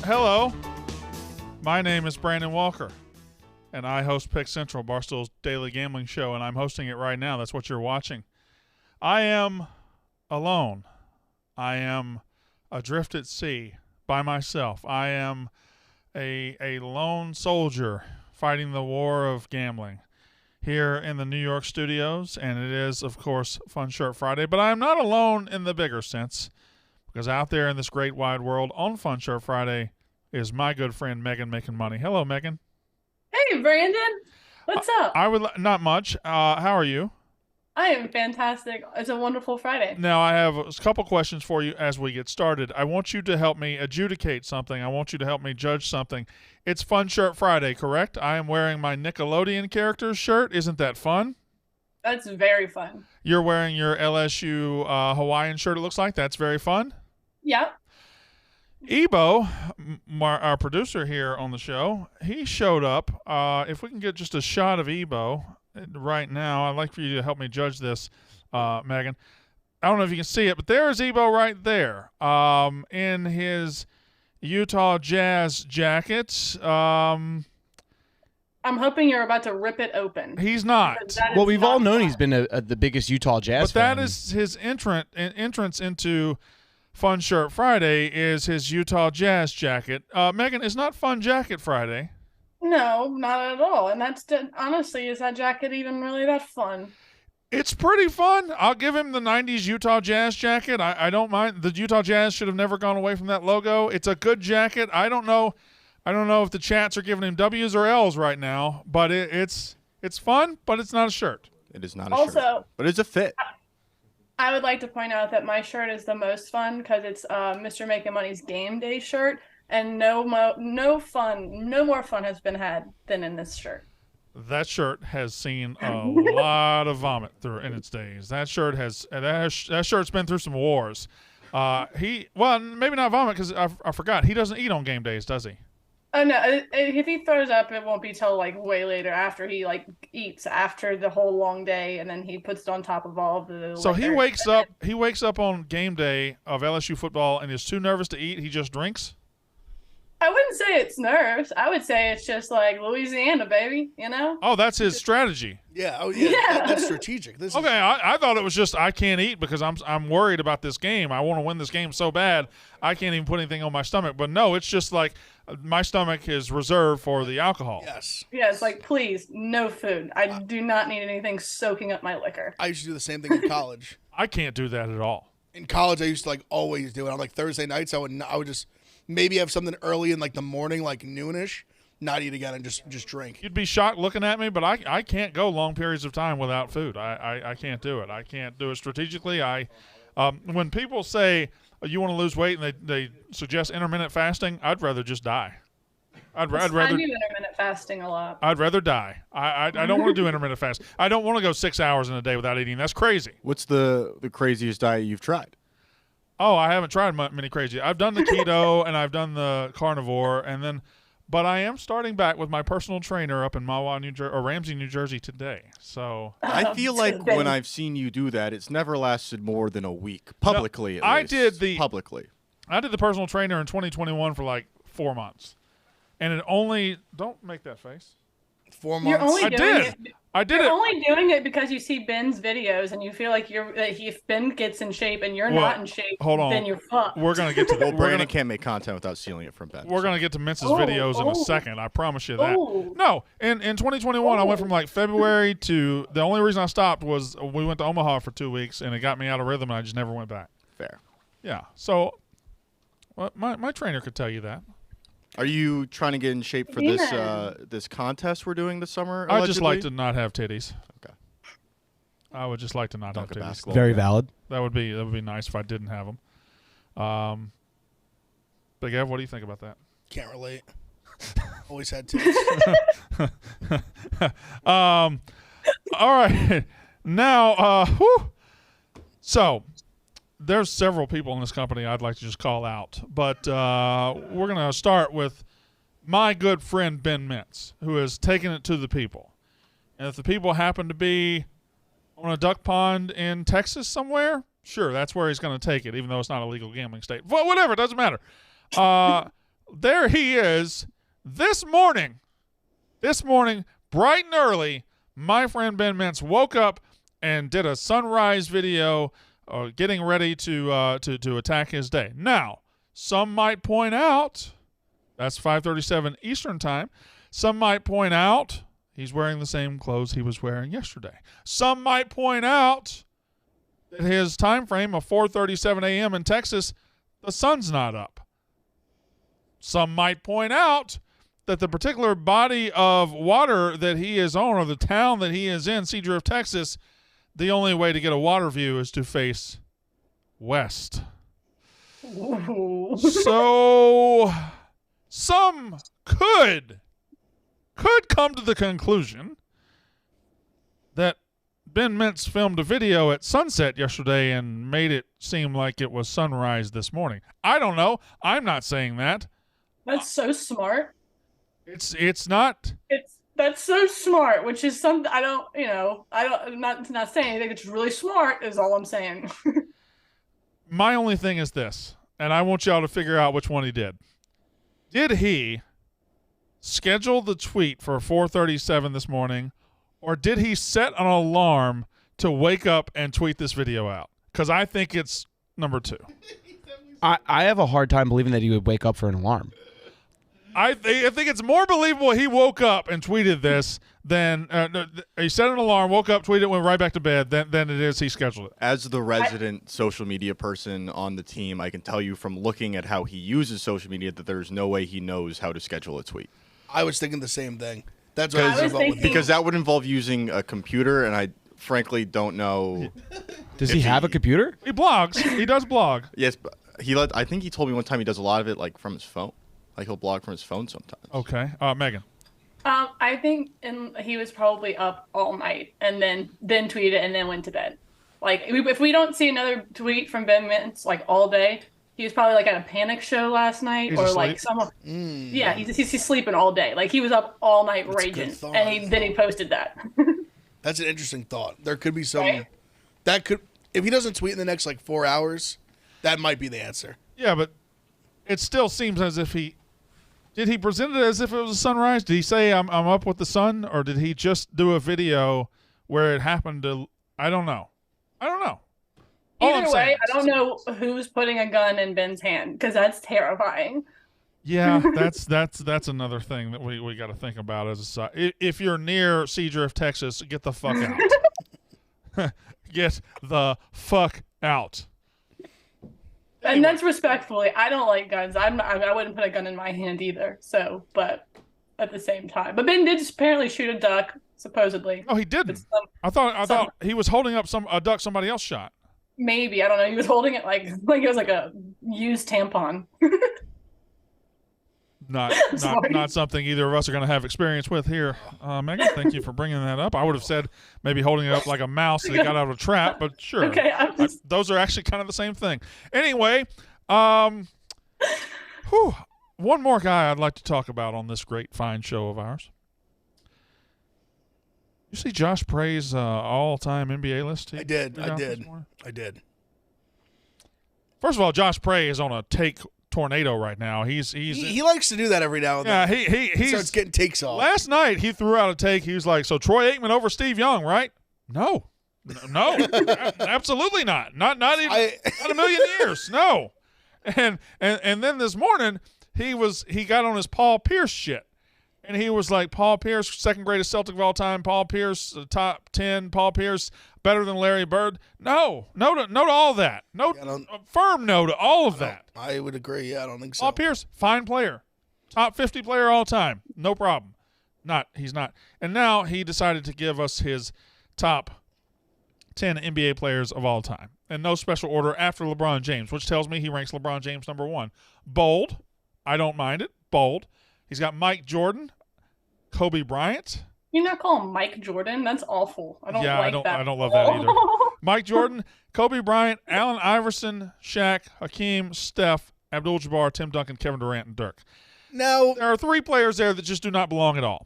Hello, my name is Brandon Walker, and I host Pick Central, Barstool's daily gambling show, and I'm hosting it right now. That's what you're watching. I am alone. I am adrift at sea by myself. I am a lone soldier fighting the war of gambling here in the New York studios, and it is, of course, Fun Shirt Friday. But I am not alone in the bigger sense, because out there in this great wide world on Fun Shirt Friday is my good friend Megan making money. Hello, Megan. Hey, Brandon. What's up? Not much. How are you? I am fantastic. It's a wonderful Friday. Now, I have a couple questions for you as we get started. I want you to help me adjudicate something. I want you to help me judge something. It's Fun Shirt Friday, correct? I am wearing my Nickelodeon characters shirt. Isn't that fun? That's very fun. You're wearing your LSU Hawaiian shirt, it looks like. That's very fun. Yeah. Ebo, our producer here on the show, he showed up. If we can get just a shot of Ebo right now, I'd like for you to help me judge this, Megan. I don't know if you can see it, but there's Ebo right there in his Utah Jazz jacket. I'm hoping you're about to rip it open. He's not. Well, we've all known he's been the biggest Utah Jazz fan. But that is his entrance into Fun Shirt Friday is his Utah Jazz jacket. Megan, it's not Fun Jacket Friday. No, not at all. And honestly, is that jacket even really that fun? It's pretty fun. I'll give him the 90s Utah Jazz jacket. I don't mind. The Utah Jazz should have never gone away from that logo. It's a good jacket. I don't know if the chats are giving him W's or L's right now, but it's fun, but it's not a shirt. It is not a shirt. But it's a fit. I would like to point out that my shirt is the most fun because it's Mr. Making Money's game day shirt, and no more fun has been had than in this shirt. That shirt has seen a lot of vomit in its days. That shirt's been through some wars. Maybe not vomit because I forgot he doesn't eat on game days, does he? Oh no! If he throws up, it won't be till like way later after he eats after the whole long day, and then he puts it on top of all of the. So liquor. he wakes up on game day of LSU football and is too nervous to eat. He just drinks. I wouldn't say it's nerves. I would say it's just like Louisiana, baby. You know. Oh, that's his strategy. Yeah. Oh, yeah. That's strategic. I thought it was just I can't eat because I'm worried about this game. I want to win this game so bad I can't even put anything on my stomach. But no, it's just like my stomach is reserved for the alcohol. Yes. Yeah, it's like, please, no food. I do not need anything soaking up my liquor. I used to do the same thing in college. I can't do that at all. In college, I used to always do it. On Thursday nights, I would just maybe have something early in the morning, like noonish, not eat again and just drink. You'd be shocked looking at me, but I can't go long periods of time without food. I can't do it. I can't do it strategically. When people say you want to lose weight and they suggest intermittent fasting, I'd rather just die. I'd rather. I do intermittent fasting a lot. I'd rather die. I don't want to do intermittent fast. I don't want to go 6 hours in a day without eating. That's crazy. What's the craziest diet you've tried? Oh, I haven't tried many crazy. I've done the keto and I've done the carnivore, but I am starting back with my personal trainer up in Ramsey, New Jersey today. So I feel like when I've seen you do that, it's never lasted more than a week publicly. No, at least. Publicly. I did the personal trainer in 2021 for like 4 months, and it only don't make that face. 4 months. You're only doing it. I did You're it. only doing it because you see Ben's videos and you feel like if Ben gets in shape and you're not in shape, then you're fucked. We're gonna get to the. Brandon can't make content without stealing it from Ben. We're gonna get to Mintz's videos in a second. I promise you that. No, in 2021, I went from February to the only reason I stopped was we went to Omaha for 2 weeks and it got me out of rhythm and I just never went back. Fair. Yeah. So, my trainer could tell you that. Are you trying to get in shape for this contest we're doing this summer? I'd just like to not have titties. Okay. I would just like to not have titties. Very valid. That would be nice if I didn't have them. Big Ev, what do you think about that? Can't relate. Always had titties. All right. Now, so there's several people in this company I'd like to just call out, but we're going to start with my good friend Ben Mintz, who has taken it to the people. And if the people happen to be on a duck pond in Texas somewhere, sure, that's where he's going to take it, even though it's not a legal gambling state. Well, whatever, it doesn't matter. there he is this morning, bright and early. My friend Ben Mintz woke up and did a sunrise video getting ready to attack his day. Now, some might point out, that's 5:37 Eastern time, some might point out he's wearing the same clothes he was wearing yesterday. Some might point out that his time frame of 4:37 a.m. in Texas, the sun's not up. Some might point out that the particular body of water that he is on, or the town that he is in, Seadrift, Texas, the only way to get a water view is to face west. Ooh. So some could come to the conclusion that Ben Mintz filmed a video at sunset yesterday and made it seem like it was sunrise this morning. I don't know. I'm not saying that. That's so smart. It's not. That's so smart, which is something I'm not saying anything. It's really smart is all I'm saying. My only thing is this, and I want y'all to figure out which one he did. Did he schedule the tweet for 4:37 this morning, or did he set an alarm to wake up and tweet this video out? Because I think it's number two. I have a hard time believing that he would wake up for an alarm. I think it's more believable he woke up and tweeted this than he set an alarm, woke up, tweeted, went right back to bed than it is he scheduled it. As the resident social media person on the team, I can tell you from looking at how he uses social media that there's no way he knows how to schedule a tweet. I was thinking the same thing. That's what I was thinking. Because that would involve using a computer, and I frankly don't know. Does he have a computer? He blogs. He does blog. Yes, but I think he told me one time he does a lot of it like from his phone. Like he'll blog from his phone sometimes. Okay. Megan. I think he was probably up all night and then tweeted and then went to bed. Like if we don't see another tweet from Ben Mintz like all day, he was probably like at a Panic show last night He's or asleep. like some. Yeah, he's sleeping all day. Like he was up all night raging, and then he posted that. That's an interesting thought. There could be some Right? that could, if he doesn't tweet in the next like 4 hours, that might be the answer. Yeah, but it still seems as if did he present it as if it was a sunrise? Did he say I'm up with the sun, or did he just do a video where it happened to? I don't know. Either way, I don't know who's putting a gun in Ben's hand because that's terrifying. Yeah, that's another thing that we got to think about as a side. If you're near Seadrift, Texas, get the fuck out. Get the fuck out. And that's respectfully. I don't like guns. I wouldn't put a gun in my hand either. So, but at the same time, but Ben did apparently shoot a duck, supposedly. No, he didn't. I thought he was holding up a duck somebody else shot. Maybe, I don't know. He was holding it like it was like a used tampon. Not something either of us are going to have experience with here. Megan, thank you for bringing that up. I would have said maybe holding it up like a mouse that got out of a trap, but sure. Okay, those are actually kind of the same thing. Anyway, one more guy I'd like to talk about on this great, fine show of ours. You see Josh Pray's all-time NBA list? I did. First of all, Josh Pray is on a take tornado right now. He likes to do that every now and then. Yeah, he starts getting takes off. Last night he threw out a take. He was like, "So Troy Aikman over Steve Young, right?" No, absolutely not. Not even not a million years. No. And then this morning he got on his Paul Pierce shit. And he was like, Paul Pierce, second greatest Celtic of all time. Paul Pierce, top 10. Paul Pierce, better than Larry Bird. No to all that. Firm no to all of that. I would agree. Yeah, I don't think so. Paul Pierce, fine player. Top 50 player all time. No problem. He's not. And now he decided to give us his top 10 NBA players of all time. And no special order after LeBron James, which tells me he ranks LeBron James number 1. Bold. I don't mind it. Bold. He's got Mike Jordan, Kobe Bryant. You not call him Mike Jordan? That's awful. I don't like that. I don't love that either. Mike Jordan, Kobe Bryant, Allen Iverson, Shaq, Hakeem, Steph, Abdul-Jabbar, Tim Duncan, Kevin Durant, and Dirk. Now, there are 3 players there that just do not belong at all.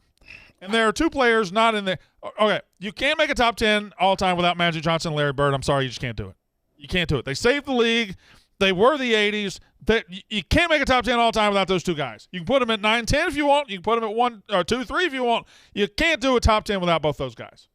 And there are 2 players not in there. Okay, you can't make a top 10 all time without Magic Johnson and Larry Bird. I'm sorry, you just can't do it. You can't do it. They saved the league. They were the 80s. You can't make a top 10 all time without those two guys. You can put them at 9, 10 if you want. You can put them at 1 or 2, 3 if you want. You can't do a top 10 without both those guys.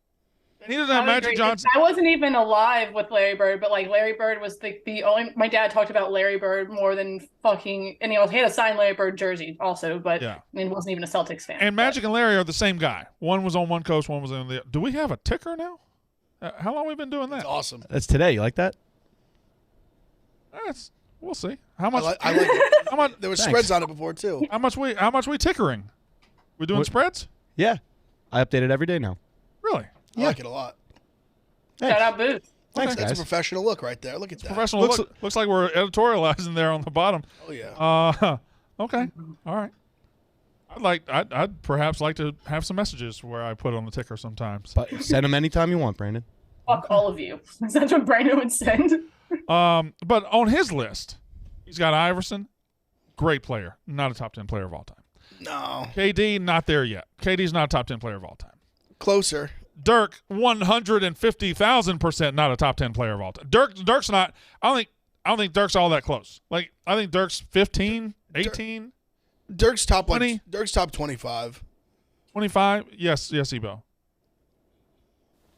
And he doesn't have Magic Johnson. I wasn't even alive with Larry Bird, but like Larry Bird was the only. My dad talked about Larry Bird more than fucking. And he had a signed Larry Bird jersey also, but I mean, wasn't even a Celtics fan. And Magic and Larry are the same guy. One was on one coast, one was on the other. Do we have a ticker now? How long have we been doing that? That's awesome. That's today. You like that? We'll see. How much? I like it. How much? There was spreads on it before too. How much we tickering? We doing spreads? Yeah. I update it every day now. Really? I like it a lot. Shout out Booth. Thanks, That's guys. a professional look right there. Look at that. Professional looks like we're editorializing there on the bottom. Oh yeah. Okay. All right. I'd perhaps like to have some messages where I put on the ticker sometimes. But send them anytime you want, Brandon. Fuck all of you. That's what Brandon would send. But on his list, he's got Iverson, great player, not a top 10 player of all time. No. KD, not there yet. KD's not a top 10 player of all time. Closer. Dirk, 150,000% not a top 10 player of all time. Dirk's not. I don't think Dirk's all that close. Like I think Dirk's 15, 18. Dirk's top 20? Dirk's top 25. 25? Yes, Ebo.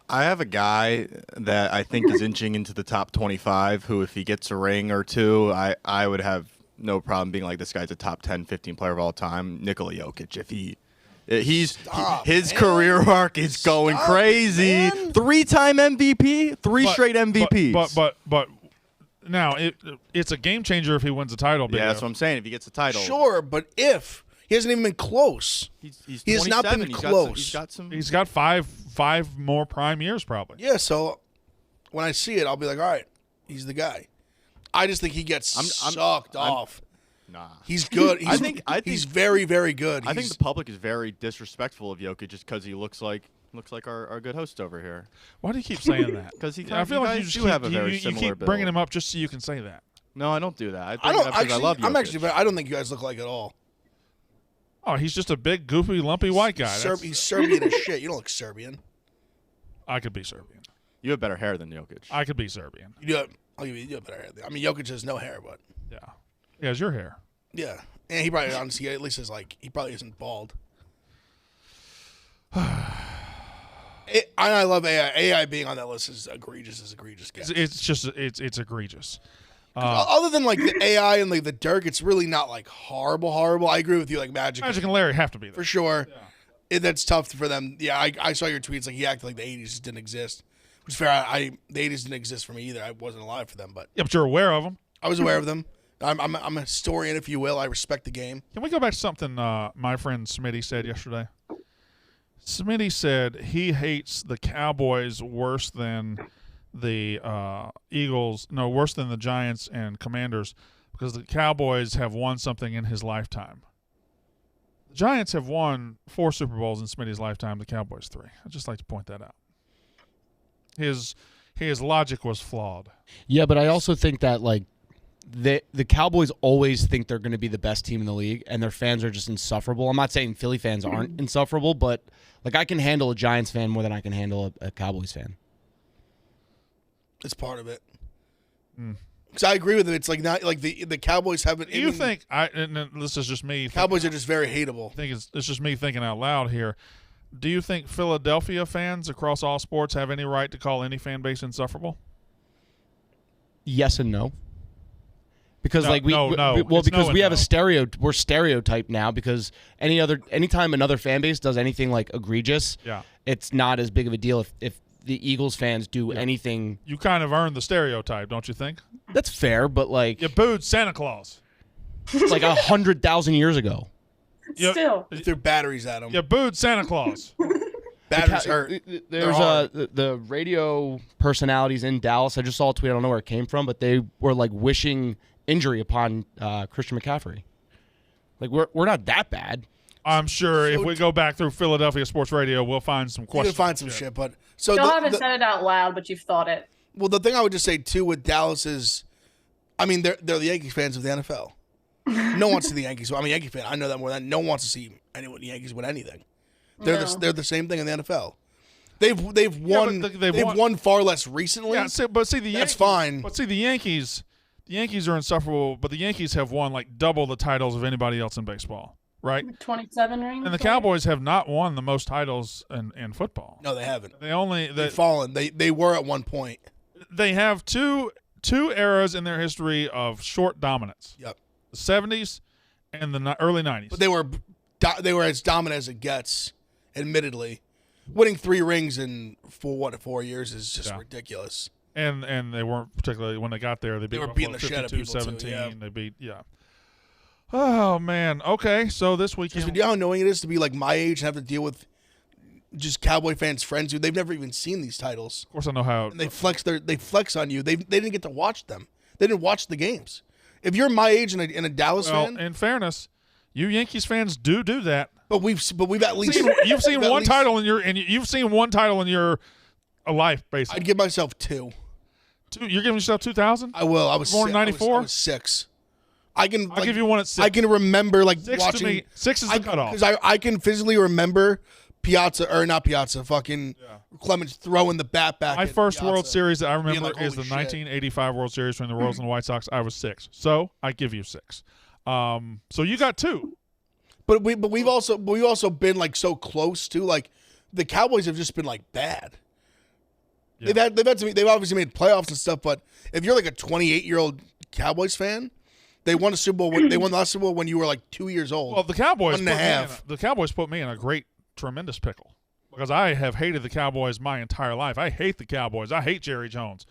I have a guy that I think is inching into the top 25 who, if he gets a ring or two, I would have no problem being like, this guy's a top 10, 15 player of all time. Nikola Jokic. His career arc is going crazy. Man. 3-time MVP, straight MVPs. But now it's a game changer if he wins a title. Yeah, that's what I'm saying. If he gets a title, Sure, but if he hasn't even been close, he has not been close. He's got five more prime years probably. Yeah, so when I see it, I'll be like, all right, he's the guy. I just think he gets sucked off. Nah, he's good. I think he's very, very good. I think the public is very disrespectful of Jokic just because he looks like our good host over here. Why do you keep saying that? Because I feel like you just have a very similar keep build. bringing him up just so you can say that. No, I don't do that. I don't actually. I love Jokic. I don't think you guys look like it at all. Oh, he's just a big, goofy, lumpy white guy. He's Serbian as shit. You don't look Serbian. I could be Serbian. You have better hair than Jokic. I could be Serbian. You have better hair. I mean, Jokic has no hair, but Yeah. He has your hair. yeah, and he probably honestly at least is like he probably isn't bald. I love AI. AI being on that list is egregious. Guess. It's egregious. Other than like the AI and like the Dirk, it's really not like horrible. I agree with you. Like Magic and Larry have to be there for sure. Yeah. That's tough for them. Yeah, I saw your tweets. Like he acted like the '80s just didn't exist, which is fair. The '80s didn't exist for me either. I wasn't alive for them, but yeah, but you're aware of them. I was aware of them. I'm a historian, if you will. I respect the game. Can we go back to something my friend Smitty said yesterday? Smitty said he hates the Cowboys worse than the Eagles. No, worse than the Giants and Commanders because the Cowboys have won something in his lifetime. The Giants have won 4 Super Bowls in Smitty's lifetime. The Cowboys 3. I'd just like to point that out. His logic was flawed. Yeah, but I also think that like the Cowboys always think they're going to be the best team in the league, and their fans are just insufferable. I'm not saying Philly fans aren't insufferable, but like I can handle a Giants fan more than I can handle a Cowboys fan. It's part of it. Because I agree with it. It's like not like the Cowboys haven't. Do you think and this is just me? Cowboys are just very hateable. I think it's just me thinking out loud here. Do you think Philadelphia fans across all sports have any right to call any fan base insufferable? Yes and no. Because No, like we no. well It's because no we and have no. we're stereotyped now because anytime another fan base does anything like egregious, Yeah. it's not as big of a deal if the Eagles fans do anything. You kind of earned the stereotype, don't you think? That's fair, but like You booed Santa Claus. like 100,000 years ago. You, Still. They threw batteries at them. you booed Santa Claus. Batteries hurt. There's the radio personalities in Dallas. I just saw a tweet. I don't know where it came from, but they were like wishing injury upon Christian McCaffrey. Like we're not that bad. I'm sure if we go back through Philadelphia sports radio, we'll find some You're questions. gonna find some shit, but so Still haven't said it out loud, but you've thought it. well, the thing I would just say too with Dallas is, I mean, they're the Yankees fans of the NFL. No one wants to see the Yankees. I mean, Yankee fan. I know that more than no one wants to see anyone the Yankees win anything. They're the same thing in the NFL. They've won they've won far less recently. Yeah, but see the That's Yankees, fine. But see the Yankees, the Yankees are insufferable, but the Yankees have won like double the titles of anybody else in baseball, right? 27 rings. And the Cowboys have not won the most titles in football. No, they haven't. They've fallen. They were at one point. They have two eras in their history of short dominance. Yep. The 70s and the early 90s. But they were as dominant as it gets, admittedly. Winning 3 rings in 4 years is just ridiculous. And they weren't particularly when they got there. They were beating the shit out of people 52-17. too, yeah. They beat Oh man. Okay, so this weekend. Do you know how annoying it is to be like my age and have to deal with just Cowboy fans' friends who they've never even seen these titles. Of course, I know how. And they flex on you. They didn't get to watch them. They didn't watch the games. If you're my age and a Dallas fan, in fairness, you Yankees fans do that. But we've at least you've seen one title in your life, basically. I'd give myself 2. You're giving yourself 2,000? I will. I was born in 94. I was 6. I'll give you one at 6. I can remember six watching. To me, 6 is the cutoff because I can physically remember fucking Clemens throwing the bat back. My first Piazza, World Series that I remember like, is the shit. 1985 World Series between the Royals and the White Sox. I was 6, so I give you 6. So you got 2. But we've also been like so close to like the Cowboys have just been like bad. Yeah. They've obviously made playoffs and stuff, but if you're like a 28-year-old Cowboys fan, they won a Super Bowl. They won the last Super Bowl when you were like 2 years old. Well, the Cowboys put me in a tremendous pickle because I have hated the Cowboys my entire life. I hate the Cowboys. I hate Jerry Jones.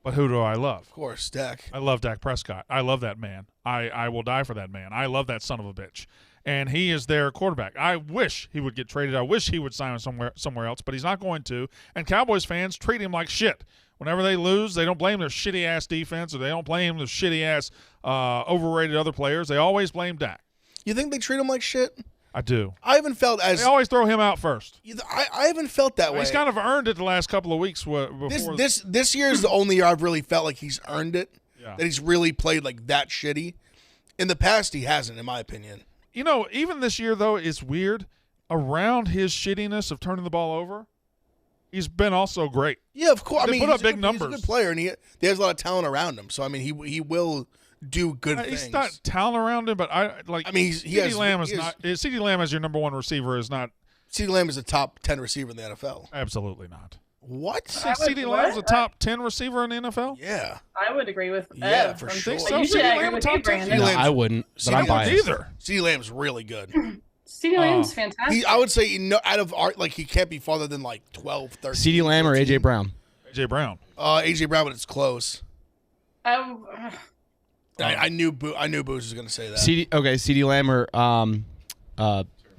But who do I love? Of course, Dak. I love Dak Prescott. I love that man. I will die for that man. I love that son of a bitch. And he is their quarterback. I wish he would get traded. I wish he would sign somewhere else, but he's not going to. And Cowboys fans treat him like shit. Whenever they lose, they don't blame their shitty-ass defense or they don't blame their shitty-ass overrated other players. They always blame Dak. You think they treat him like shit? I do. I haven't felt as... They always throw him out first. I haven't felt that way. He's kind of earned it the last couple of weeks. This year is the only year I've really felt like he's earned it, that he's really played like that shitty. In the past, he hasn't, in my opinion. You know, even this year, though, it's weird. Around his shittiness of turning the ball over, he's been also great. Yeah, of course. They put up big numbers. He's a good player, and he has a lot of talent around him. So, I mean, he will do good things. He's not talent around him, but CeeDee Lamb is not. CeeDee Lamb as your number one receiver is not. CeeDee Lamb is a top 10 receiver in the NFL. Absolutely not. What? CeeDee Lamb is a top 10 receiver in the NFL? Yeah. I would agree with Ev. Yeah, for sure. Think so? Usually I CeeDee agree Lamb with top you, 10? Brandon. No, I wouldn't, but I'm biased. Either. CeeDee Lamb's really good. CeeDee Lamb's fantastic. I would say out of art, like he can't be farther than like 12, 13. CeeDee Lamb or AJ Brown? AJ Brown. AJ Brown, but it's close. I knew Booz was going to say that. CeeDee Lamb or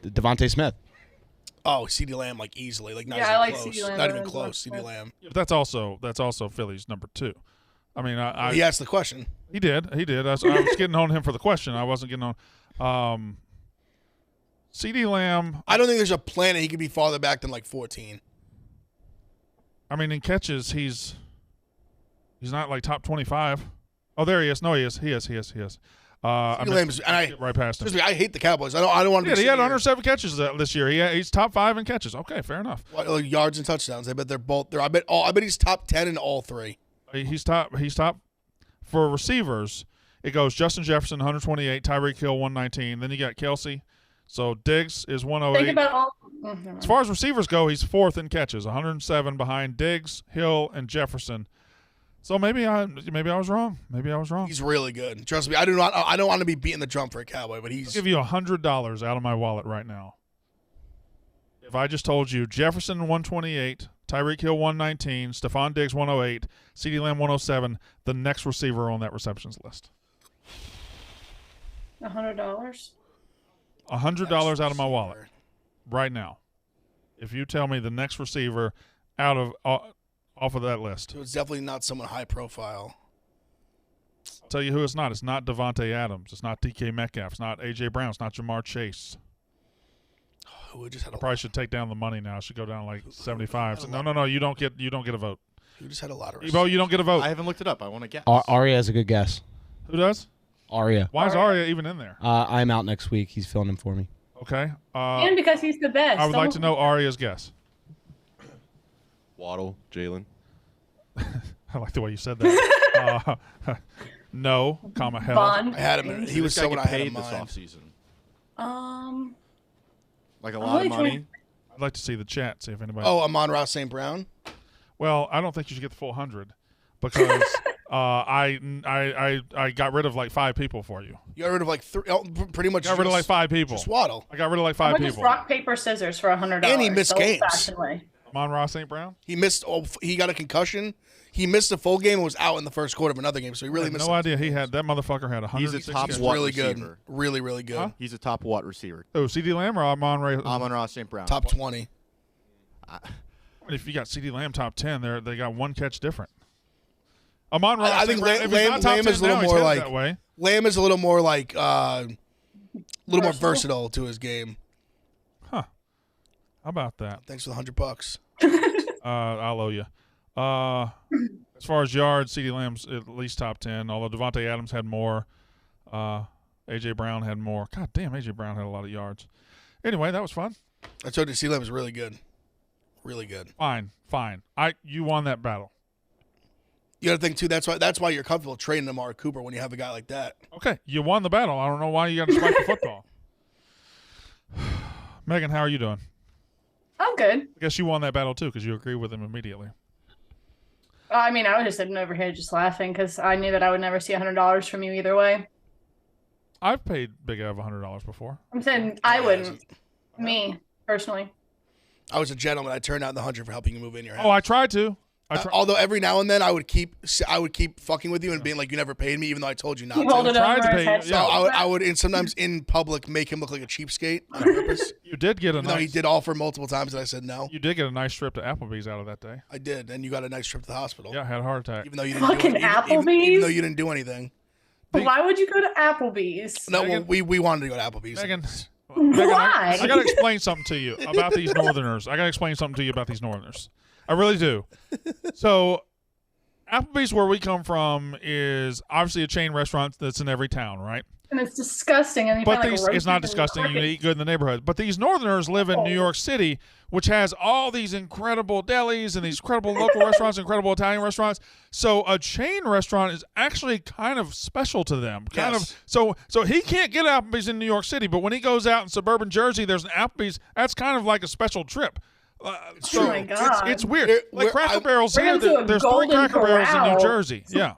Devontae Smith. Oh, CeeDee Lamb, like easily, like not Yeah, even I like close. CeeDee Lamb Not better even than close. Devontae CeeDee Lamb. Yeah, but that's also Philly's number 2. I mean, He asked the question. He did. I was getting on him for the question. I wasn't getting on. CeeDee Lamb. I don't think there's a planet he could be farther back than like 14. I mean, in catches, he's not like top 25. Oh, there he is. No, he is. He is. CeeDee Lamb's, and I right past him. I hate the Cowboys. I don't want to. Yeah, be he had here. 107 catches this year. He's top 5 in catches. Okay, fair enough. Yards and touchdowns. I bet they're both. I bet he's top 10 in all 3. He's top for receivers. It goes Justin Jefferson 128, Tyreek Hill 119. Then you got Kelsey. So Diggs is 108. think about all. As far as receivers go, he's 4th in catches, 107 behind Diggs, Hill, and Jefferson. So maybe I was wrong. He's really good. Trust me. I don't want to be beating the drum for a Cowboy, but I'll give you $100 out of my wallet right now. If I just told you Jefferson 128, Tyreek Hill 119, Stephon Diggs 108, CeeDee Lamb 107, the next receiver on that receptions list. $100. $100 out of my wallet right now. If you tell me the next receiver off of that list. So it's definitely not someone high profile. I'll tell you who it's not. It's not Devontae Adams. It's not DK Metcalf. It's not A.J. Brown. It's not Jamar Chase. Who just had I probably should take down the money now. I should go down like 75. So, no. You don't get a vote. Who just had a lot of Ebo, you don't get a vote. I haven't looked it up. I want to guess. Arya has a good guess. Who does? Arya. Why is Arya even in there? I'm out next week. He's filling in for me. Okay. And because he's the best. I would like to know Arya's guess. Waddle, Jalen. I like the way you said that. No, comma hell. Bond. I had him. He was This guy someone I get had in paid this mind. offseason. Like a I'm lot of really money. trying- I'd like to see the chat, see if anybody. Oh, Amon-Ra St. Brown. Well, I don't think you should get the full 100 because I got rid of like 5 people for you. You got rid of like pretty much. Got rid of like 5 people. Just Waddle. I got rid of like How 5 about just people. rock, paper, scissors for $100? And he missed the games. old-fashioned way. Amon-Ra St. Brown? He missed. He got a concussion. He missed a full game and was out in the first quarter of another game. So he I really had missed. no idea he had that motherfucker had 100. He's a top He's what really receiver. good. Really, really good. Huh? He's a top what receiver? Oh, CD Lamb or Amon-Ra? Amon-Ra St. Brown. Top 20. If you got CD Lamb top 10, they got 1 catch different. Amon-Ra I St. think Brown, if he's not top Lamb 10 is a little now, he's more headed like that way. Lamb is a little more like more Versatile? versatile to his game. How about that? Thanks for the $100. I'll owe you. As far as yards, CD Lamb's at least top 10, although Devontae Adams had more. A.J. Brown had more. God damn, A.J. Brown had a lot of yards. Anyway, that was fun. I told you, C-Lamb is really good. Really good. Fine. You won that battle. You got to think too. That's why you're comfortable trading Amari Cooper when you have a guy like that. Okay, you won the battle. I don't know why you got to spike the football. Megan, how are you doing? I'm good. I guess you won that battle too because you agree with him immediately. I mean, I was just sitting over here just laughing because I knew that I would never see $100 from you either way. I've paid Big Ev $100 before. I'm saying I wouldn't. Me, personally. I was a gentleman. I turned out the 100 for helping you move in your house. Oh, I tried to. Although every now and then I would keep fucking with you and being like, you never paid me, even though I told you not He rolled to. it tried over to his pay head. you, So yeah. I would, and sometimes in public, make him look like a cheapskate on purpose. You did get a Even though he nice. did offer multiple times, and I said no. You did get a nice trip to Applebee's out of that day. I did, and you got a nice trip to the hospital. Yeah, I had a heart attack. Even though you didn't Fucking do Applebee's? even though you didn't do anything. But why would you go to Applebee's? No, well, Megan- we wanted to go to Applebee's. Megan, Why? I got to explain something to you about these Northerners. I got to explain something to you about these Northerners. I really do. So, Applebee's, where we come from, is obviously a chain restaurant that's in every town, right? And it's disgusting. And you But find, these, like, it's not roaches disgusting. and You can eat good in the neighborhood. But these Northerners live in New York City, which has all these incredible delis and these incredible local restaurants, incredible Italian restaurants. So a chain restaurant is actually kind of special to them. Kind Yes. of. So he can't get Applebee's in New York City, but when he goes out in suburban Jersey, there's an Applebee's. That's kind of like a special trip. So Oh my God. It's weird. We're- Like Cracker Barrels We're here, going to a there's 3 Golden Cracker Barrels in New Corral. Jersey. Yeah.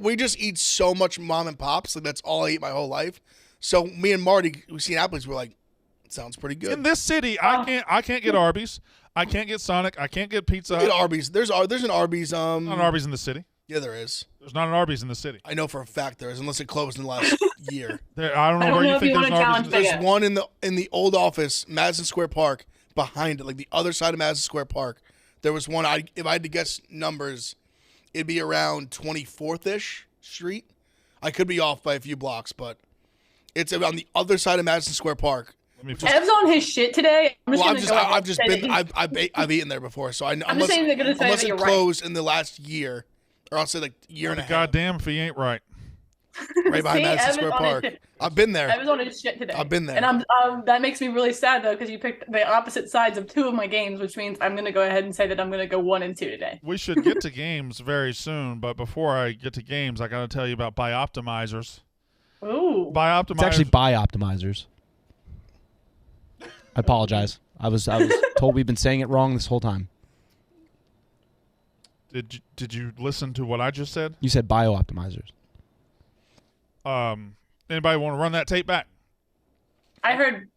We just eat so much mom and pops. Like that's all I eat my whole life. So me and Marty, we seen Applebee's. We're like, it sounds pretty good. In this city, I can't get Arby's. I can't get Sonic. I can't get Pizza Get Hut. Arby's. There's an Arby's. Not an Arby's in the city. Yeah, there is. There's not an Arby's in the city. I know for a fact there is, unless it closed in the last year. I don't know where you think there's an Arby's. Big There's F. one in the old office, Madison Square Park, behind it, like the other side of Madison Square Park. There was one. If I had to guess numbers, it'd be around 24th-ish Street. I could be off by a few blocks, but it's on the other side of Madison Square Park. Ev's on his shit today. I'm just Well, gonna go ahead I've and just say been, that I've eaten there before, so I know. I'm just saying they're gonna say unless that it you're right. closed in the last year, or I'll say like year and a half, Goddamn if he ain't right. right behind See, Madison Ev Square is on his Park. shit. I've been there. Ev is on his shit today. I've been there. And that makes me really sad though, because you picked the opposite sides of 2 of my games, which means I'm gonna go ahead and say that I'm gonna go 1 and 2 today. We should get to games very soon, but before I get to games, I got to tell you about Bioptimizers. Ooh. Bioptimizers. It's actually buy optimizers. I apologize. I was told we've been saying it wrong this whole time. Did you listen to what I just said? You said bio optimizers. Anybody want to run that tape back? I heard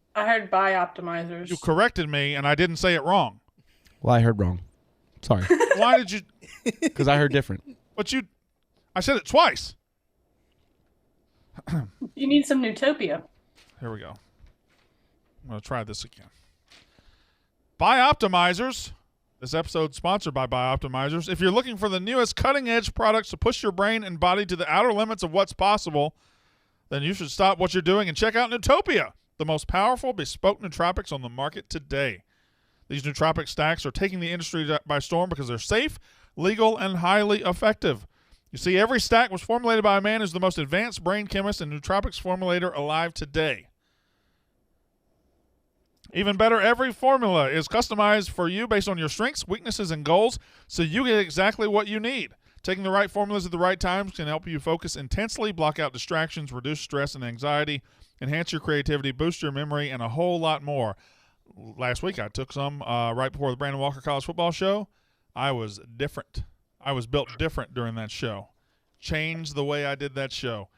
buy optimizers. You corrected me, and I didn't say it wrong. Well, I heard wrong. Sorry. Why did you? Because I heard different. But I said it twice. You need some Newtopia. Here we go. I'm going to try this again. Bioptimizers. This episode is sponsored by Bioptimizers. If you're looking for the newest cutting-edge products to push your brain and body to the outer limits of what's possible, then you should stop what you're doing and check out Newtopia, the most powerful bespoke nootropics on the market today. These nootropic stacks are taking the industry by storm because they're safe, legal, and highly effective. You see, every stack was formulated by a man who's the most advanced brain chemist and nootropics formulator alive today. Even better, every formula is customized for you based on your strengths, weaknesses, and goals, so you get exactly what you need. Taking the right formulas at the right times can help you focus intensely, block out distractions, reduce stress and anxiety, enhance your creativity, boost your memory, and a whole lot more. Last week I took some right before the Brandon Walker College Football Show. I was different. I was built different during that show. Changed the way I did that show.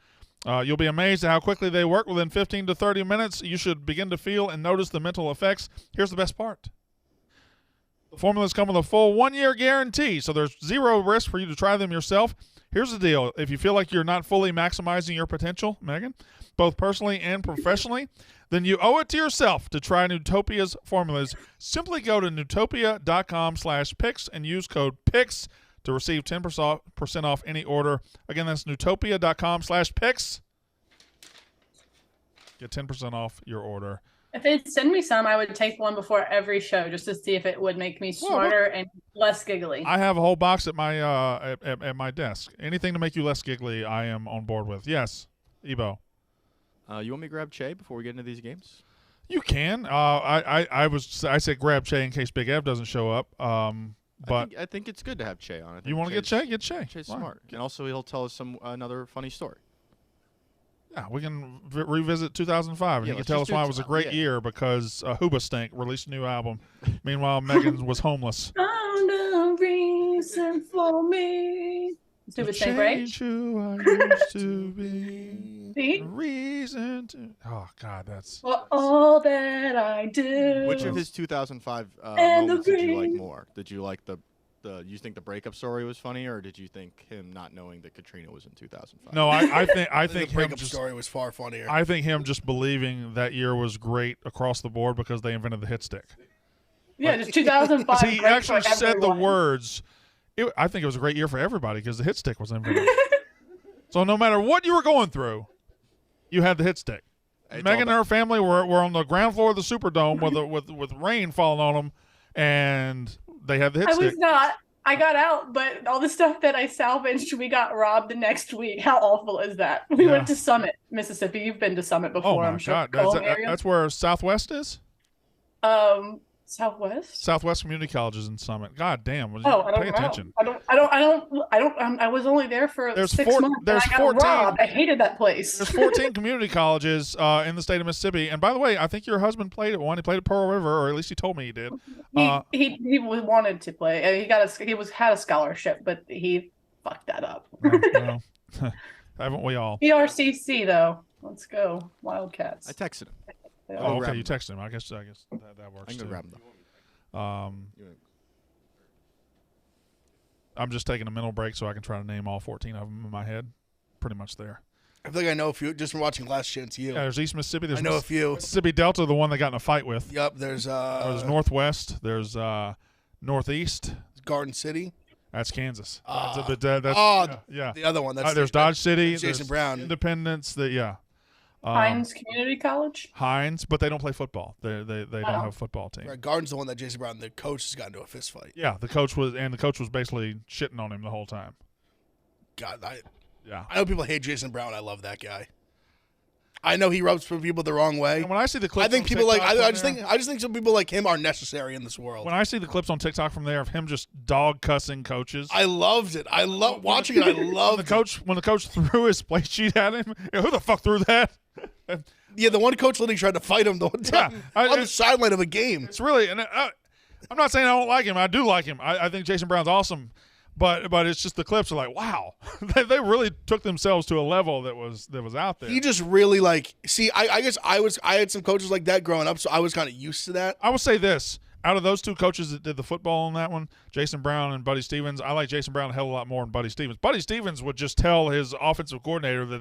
You'll be amazed at how quickly they work. Within 15 to 30 minutes, you should begin to feel and notice the mental effects. Here's the best part. The formulas come with a full 1-year guarantee, so there's zero risk for you to try them yourself. Here's the deal. If you feel like you're not fully maximizing your potential, Megan, both personally and professionally, then you owe it to yourself to try Newtopia's formulas. Simply go to newtopia.com/picks and use code PICKS to receive 10% off any order. Again, that's newtopia.com/picks. Get 10% off your order. If they'd send me some, I would take one before every show just to see if it would make me smarter and less giggly. I have a whole box at my at my desk. Anything to make you less giggly, I am on board with. Yes, Ebo. You want me to grab Che before we get into these games? You can. I said grab Che in case Big Ev doesn't show up. But I think it's good to have Che on. You want to get Che? Get Che. Che's smart, and also he'll tell us another funny story. Yeah, we can revisit 2005, and he can tell us why it was a great year because Hoobastank released a new album. Meanwhile, Megan was homeless. Found a reason for me. Hoobastank, right? Change who I used to be. See? Reason to. Oh God, that's. For all that I do. Which of his 2005 moments did you like more? Did you like you think the breakup story was funny, or did you think him not knowing that Katrina was in 2005? No, I think the breakup story was far funnier. I think him just believing that year was great across the board because they invented the hit stick. Yeah, just 2005. He actually said the words. I think it was a great year for everybody because the hit stick was invented. So no matter what you were going through, you had the hit stick. Megan and her family were on the ground floor of the Superdome with rain falling on them, and they had the hit stick. I was not. I got out, but all the stuff that I salvaged, we got robbed the next week. How awful is that? We went to Summit, Mississippi. You've been to Summit before, I'm sure. Oh, my God. That's where Southwest is? Southwest? Southwest Community College is in Summit. God damn. I don't pay attention. I was only there for 6 months. There's I got 14. robbed. I hated that place. There's 14 community colleges in the state of Mississippi. And by the way, I think your husband played at one. He played at Pearl River, or at least he told me he did. He wanted to play. He had a scholarship, but he fucked that up. Well, haven't we all? PRCC though. Let's go Wildcats. I texted him. Oh, okay. You texted him. I guess that works. I can go grab him though. I'm just taking a mental break so I can try to name all 14 of them in my head. Pretty much there. I feel like I know a few just from watching Last Chance U. Yeah, there's East Mississippi. There's I know a few. Mississippi Delta, the one they got in a fight with. Yep. There's Northwest. There's Northeast. Garden City. That's Kansas. The other one. There's Dodge City. There's Jason Brown. Independence. Hines Community College. Hines, but they don't play football. They don't have a football team. Right, Garden's the one that Jason Brown, the coach, has gotten into a fist fight. Yeah, the coach was basically shitting on him the whole time. God, I know people hate Jason Brown. I love that guy. I know he rubs people the wrong way. And when I see the clips, I think people I just think some people like him are necessary in this world. When I see the clips on TikTok from there of him just dog cussing coaches, I loved it. I love watching it. I loved when the coach threw his play sheet at him. Who the fuck threw that? Yeah, the one coach literally tried to fight him the one time on the sideline of a game. It's really, and I'm not saying I don't like him. I do like him. I think Jason Brown's awesome. But it's just the clips are like, wow, they really took themselves to a level that was out there. He just really I guess I had some coaches like that growing up, so I was kind of used to that. I will say this. Out of those two coaches that did the football on that one, Jason Brown and Buddy Stevens, I like Jason Brown a hell of a lot more than Buddy Stevens. Buddy Stevens would just tell his offensive coordinator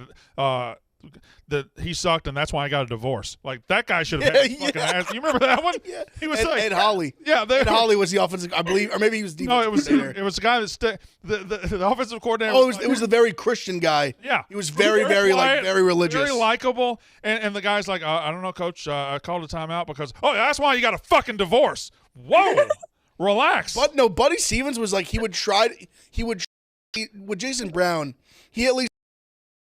that he sucked and that's why I got a divorce. Like, that guy should have been fucking ass. You remember that one? Yeah. He was Ed Holly. Yeah, Ed Holly was the offensive, I believe, or maybe he was defensive coordinator. It was the guy that the offensive coordinator. Oh, it was the very Christian guy. Yeah, he was very quiet, very religious, very likable, and the guy's like, I don't know, coach, I called a timeout because that's why you got a fucking divorce. Whoa, relax. But no, Buddy Stevens was like with Jason Brown, he at least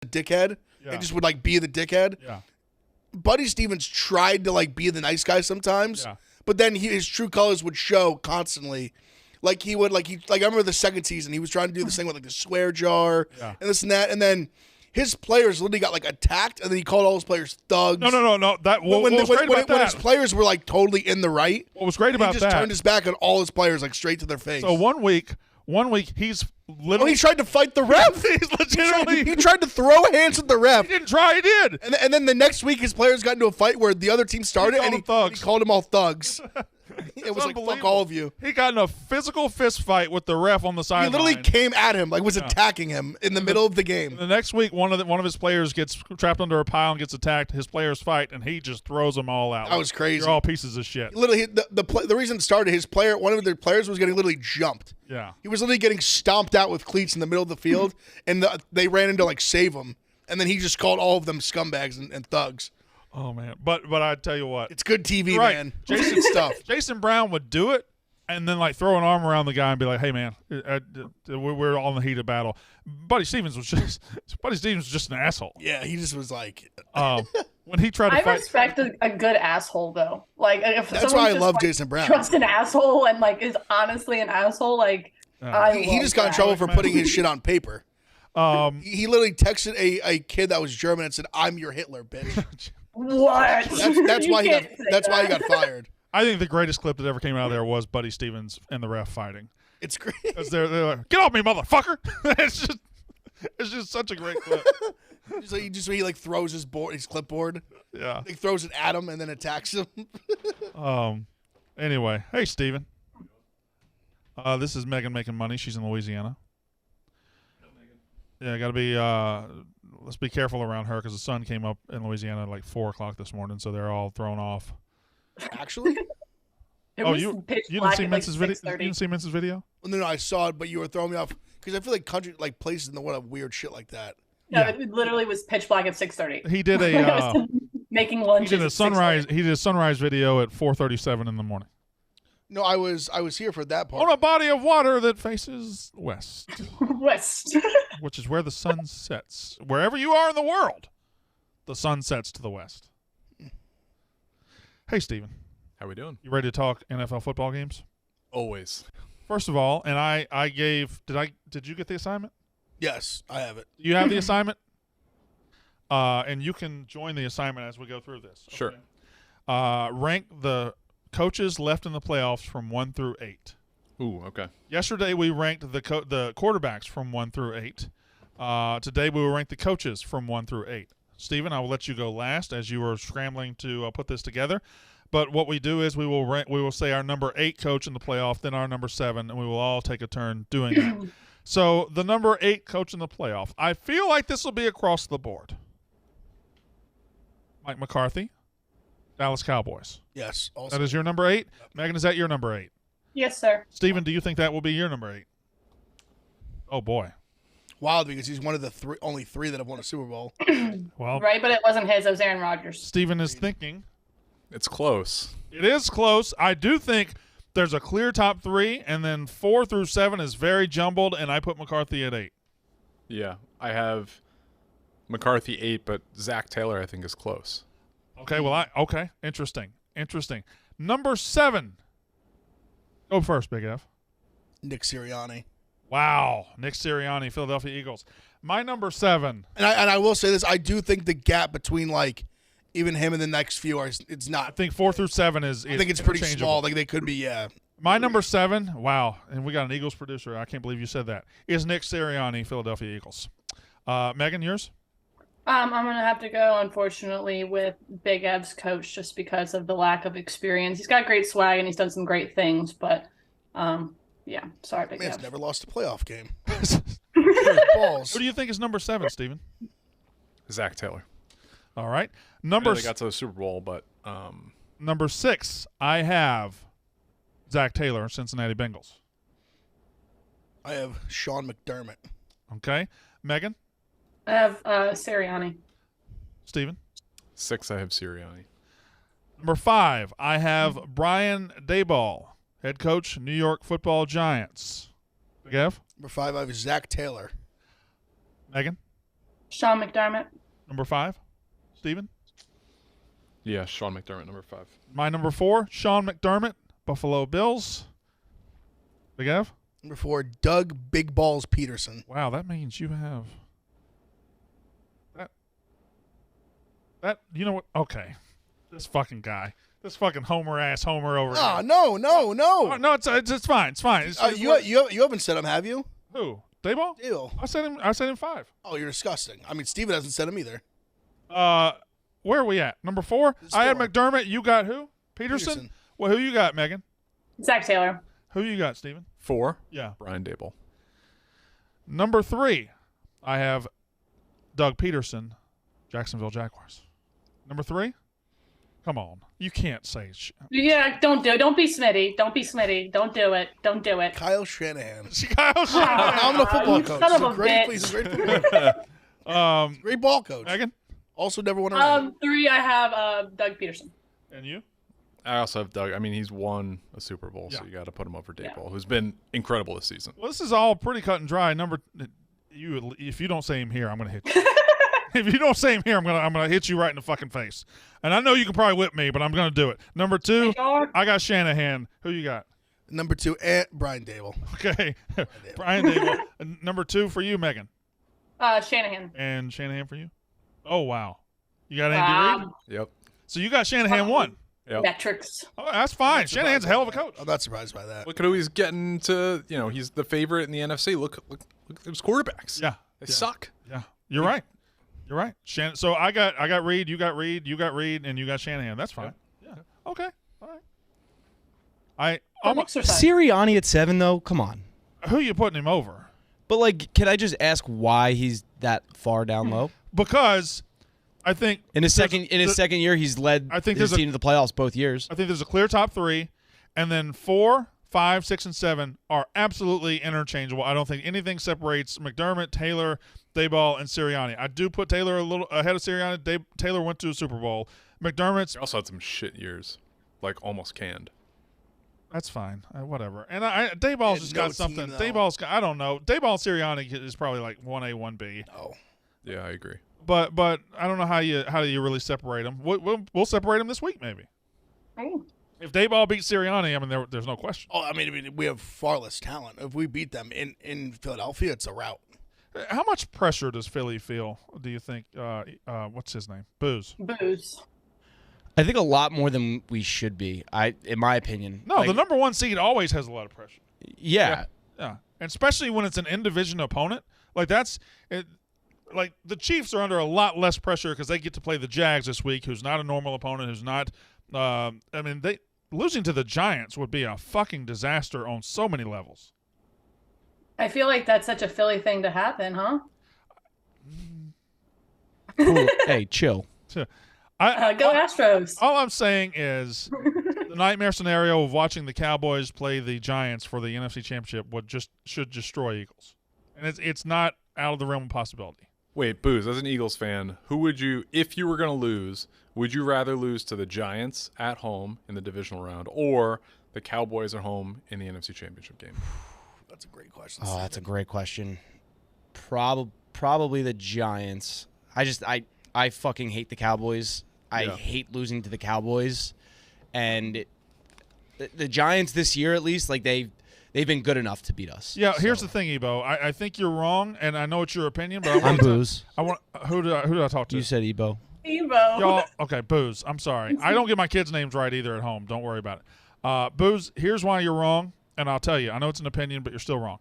a dickhead. Yeah. And just would be the dickhead. Yeah. Buddy Stevens tried to be the nice guy sometimes, yeah. But then his true colors would show constantly. Like he would like I remember the second season he was trying to do this thing with like the swear jar and this and that, and then his players literally got like attacked, and then he called all his players thugs. No. What was great about that? When his players were like totally in the right. What was great about that? He just turned his back on all his players like straight to their face. So one week he's literally. He tried to fight the ref. He's legitimately. He tried to throw hands at the ref. He didn't try. He did. And then the next week his players got into a fight where the other team started, and he called them all thugs. It was like, fuck all of you. He got in a physical fist fight with the ref on the sideline. He literally came at him, like was attacking him in the middle of the game. The next week, one of his players gets trapped under a pile and gets attacked. His players fight, and he just throws them all out. That was crazy. You're all pieces of shit. Literally, the reason it started, one of the players was getting literally jumped. Yeah. He was literally getting stomped out with cleats in the middle of the field, and they ran in to like save him. And then he just called all of them scumbags and thugs. Oh man, but I tell you what, it's good TV, right. man. Jason stuff. Jason Brown would do it, and then like throw an arm around the guy and be like, "Hey man, we're all in the heat of battle." Buddy Stevens was just an asshole. Yeah, he just was like. When he tried to fight. I respect a good asshole though. Like if that's why I love Jason Brown. Trust an asshole and like is honestly an asshole. Like he just got in trouble for putting his shit on paper. He literally texted a kid that was German and said, "I'm your Hitler, bitch." What? That's why he got fired. I think the greatest clip that ever came out of there was Buddy Stevens and the ref fighting. It's great. Because they're like, "Get off me, motherfucker!" It's just such a great clip. He like throws his clipboard. Yeah. He throws it at him and then attacks him. Anyway, hey Steven. This is Megan making money. She's in Louisiana. Yeah, gotta be. Let's be careful around her because the sun came up in Louisiana at like 4:00 this morning, so they're all thrown off. Actually. You didn't see Mintz's video? You didn't see Mintz's video? No, I saw it, but you were throwing me off because I feel like country, like places in the world have weird shit like that. No, it literally was pitch black at 6:30. He did a making lunch. He did a sunrise. He did a sunrise video at 4:37 in the morning. No, I was here for that part. On a body of water that faces west. West. Which is where the sun sets. Wherever you are in the world, the sun sets to the west. Hey, Steven. How we doing? You ready to talk NFL football games? Always. First of all, and I gave. Did you get the assignment? Yes, I have it. You have the assignment? And you can join the assignment as we go through this. Sure. Okay? Rank the coaches left in the playoffs from 1 through 8. Ooh, okay. Yesterday we ranked the quarterbacks from 1 through 8. Today we will rank the coaches from 1 through 8. Steven, I will let you go last as you were scrambling to put this together. But what we do is we will say our number 8 coach in the playoff, then our number 7, and we will all take a turn doing that. So the number 8 coach in the playoff. I feel like this will be across the board. Mike McCarthy, Dallas Cowboys. Yes. Also. That is your number 8? Megan, is that your number 8? Yes, sir. Steven, do you think that will be your number 8? Oh, boy. Wild, because he's one of the only 3 that have won a Super Bowl. Well, right, but it wasn't his. It was Aaron Rodgers. Steven is thinking. It's close. It is close. I do think there's a clear top 3, and then 4 through 7 is very jumbled, and I put McCarthy at 8. Yeah, I have McCarthy 8, but Zach Taylor I think is close. Okay, okay. Interesting. Number 7. Go first, Big F. Nick Sirianni. Wow. Nick Sirianni, Philadelphia Eagles. My number 7. And I will say this, I do think the gap between like even him and the next few it's not. I think 4 through 7 is I think it's pretty small. Like they could be, yeah. My number 7, wow, and we got an Eagles producer. I can't believe you said that. Is Nick Sirianni, Philadelphia Eagles. Megan, yours? I'm gonna have to go, unfortunately, with Big Ev's coach just because of the lack of experience. He's got great swag and he's done some great things, but yeah, sorry, Big Man's Ev. never lost a playoff game. Balls. Who do you think is number 7, Steven? Zach Taylor. All right. They got to the Super Bowl, but number 6, I have Zach Taylor, Cincinnati Bengals. I have Sean McDermott. Okay. Megan? I have Sirianni. Steven? 6, I have Sirianni. Number 5, I have Brian Daboll, head coach, New York Football Giants. Big F? Number 5, I have Zach Taylor. Megan? Sean McDermott. Number 5? Steven? Yeah, Sean McDermott, number 5. My number 4, Sean McDermott, Buffalo Bills. Big Ev? Number 4, Doug Big Balls Peterson. Wow, that means you have that. You know what? Okay, this fucking guy, this fucking Homer over. Oh, here. no. Oh, no, it's fine. It's fine. You haven't said him, have you? Who? Dayball? Ew. I said him 5. Oh, you're disgusting. I mean, Steven hasn't said him either. Where are we at? Number 4? This is I had 4. McDermott. You got who? Peterson? Well, who you got, Megan? Zach Taylor. Who you got, Steven? 4. Yeah. Brian Dable. Number 3, I have Doug Peterson, Jacksonville Jaguars. Number 3? Come on. You can't say Yeah, don't do it. Don't be Smitty. Don't be Smitty. Don't do it. Don't do it. Kyle Shanahan. Kyle Shanahan. I'm the football you coach. son of He's a a great football Um, Great ball coach. Megan? Also never won a ring. 3, I have Doug Peterson. And you? I also have Doug. I mean, he's won a Super Bowl, so Yeah. you got to put him over Dayball, who's been incredible this season. Well, this is all pretty cut and dry. If you don't say him here, I'm going to hit you. If you don't say him here, I'm gonna hit you right in the fucking face. And I know you can probably whip me, but I'm gonna do it. Number 2, I got Shanahan. Who you got? Number 2, Brian Dable. Okay, Brian Dable. Number 2 for you, Megan. Shanahan. And Shanahan for you. Oh wow, you got Andy Reid. Yep. So you got Shanahan 1. Yep. Metrics. Oh, that's fine. Shanahan's a hell of a coach. I'm not surprised by that. Look at who he's getting to. You know, he's the favorite in the NFC. Look at his quarterbacks. Yeah, They suck. yeah. You're right. You're right. So I got Reid. You got Reid, and you got Shanahan. That's fine. Yeah. Okay. All right. Exercise. Sirianni at 7 though. Come on. Who you putting him over? But like, can I just ask why he's that far down low? Because I think In his second year, he's led I think his there's team to the playoffs both years. I think there's a clear top 3, and then 4, 5, 6, and 7 are absolutely interchangeable. I don't think anything separates McDermott, Taylor, Dayball, and Sirianni. I do put Taylor a little ahead of Sirianni. Taylor went to a Super Bowl. McDermott's He also had some shit years, like almost canned. that's fine, whatever. And Dayball's just no got something. team, though. Dayball's got, I don't know. Dayball Sirianni is probably like 1A, 1B. Oh. Yeah, I agree. But I don't know how you really separate them. We'll separate them this week maybe. Oh. If Dayball beats Sirianni, I mean there's no question. Oh, I mean, we have far less talent. If we beat them in Philadelphia, it's a rout. How much pressure does Philly feel, do you think? What's his name? Booze. I think a lot more than we should be. In my opinion. No, Like, the number 1 seed always has a lot of pressure. Yeah. Yeah. And especially when it's an in-division opponent. Like like the Chiefs are under a lot less pressure because they get to play the Jags this week, who's not a normal opponent, who's not losing to the Giants would be a fucking disaster on so many levels. I feel like that's such a Philly thing to happen, huh? Cool. Hey, chill. Go Astros. All I'm saying is the nightmare scenario of watching the Cowboys play the Giants for the NFC Championship should destroy Eagles. And it's not out of the realm of possibility. Wait, Booze, as an Eagles fan, who would you, if you were going to lose, would you rather lose to the Giants at home in the divisional round or the Cowboys at home in the NFC Championship game? That's a great question. Oh, that's a great question. Probably the Giants. I fucking hate the Cowboys. I hate losing to the Cowboys. And the Giants this year, at least, like they've been good enough to beat us. Yeah, here's the thing, Ebo. I think you're wrong, and I know it's your opinion, but I'm Booze. who did I talk to? You said Ebo. Y'all, okay, Booze. I'm sorry. I don't get my kids' names right either at home. Don't worry about it. Booze, here's why you're wrong, and I'll tell you. I know it's an opinion, but you're still wrong.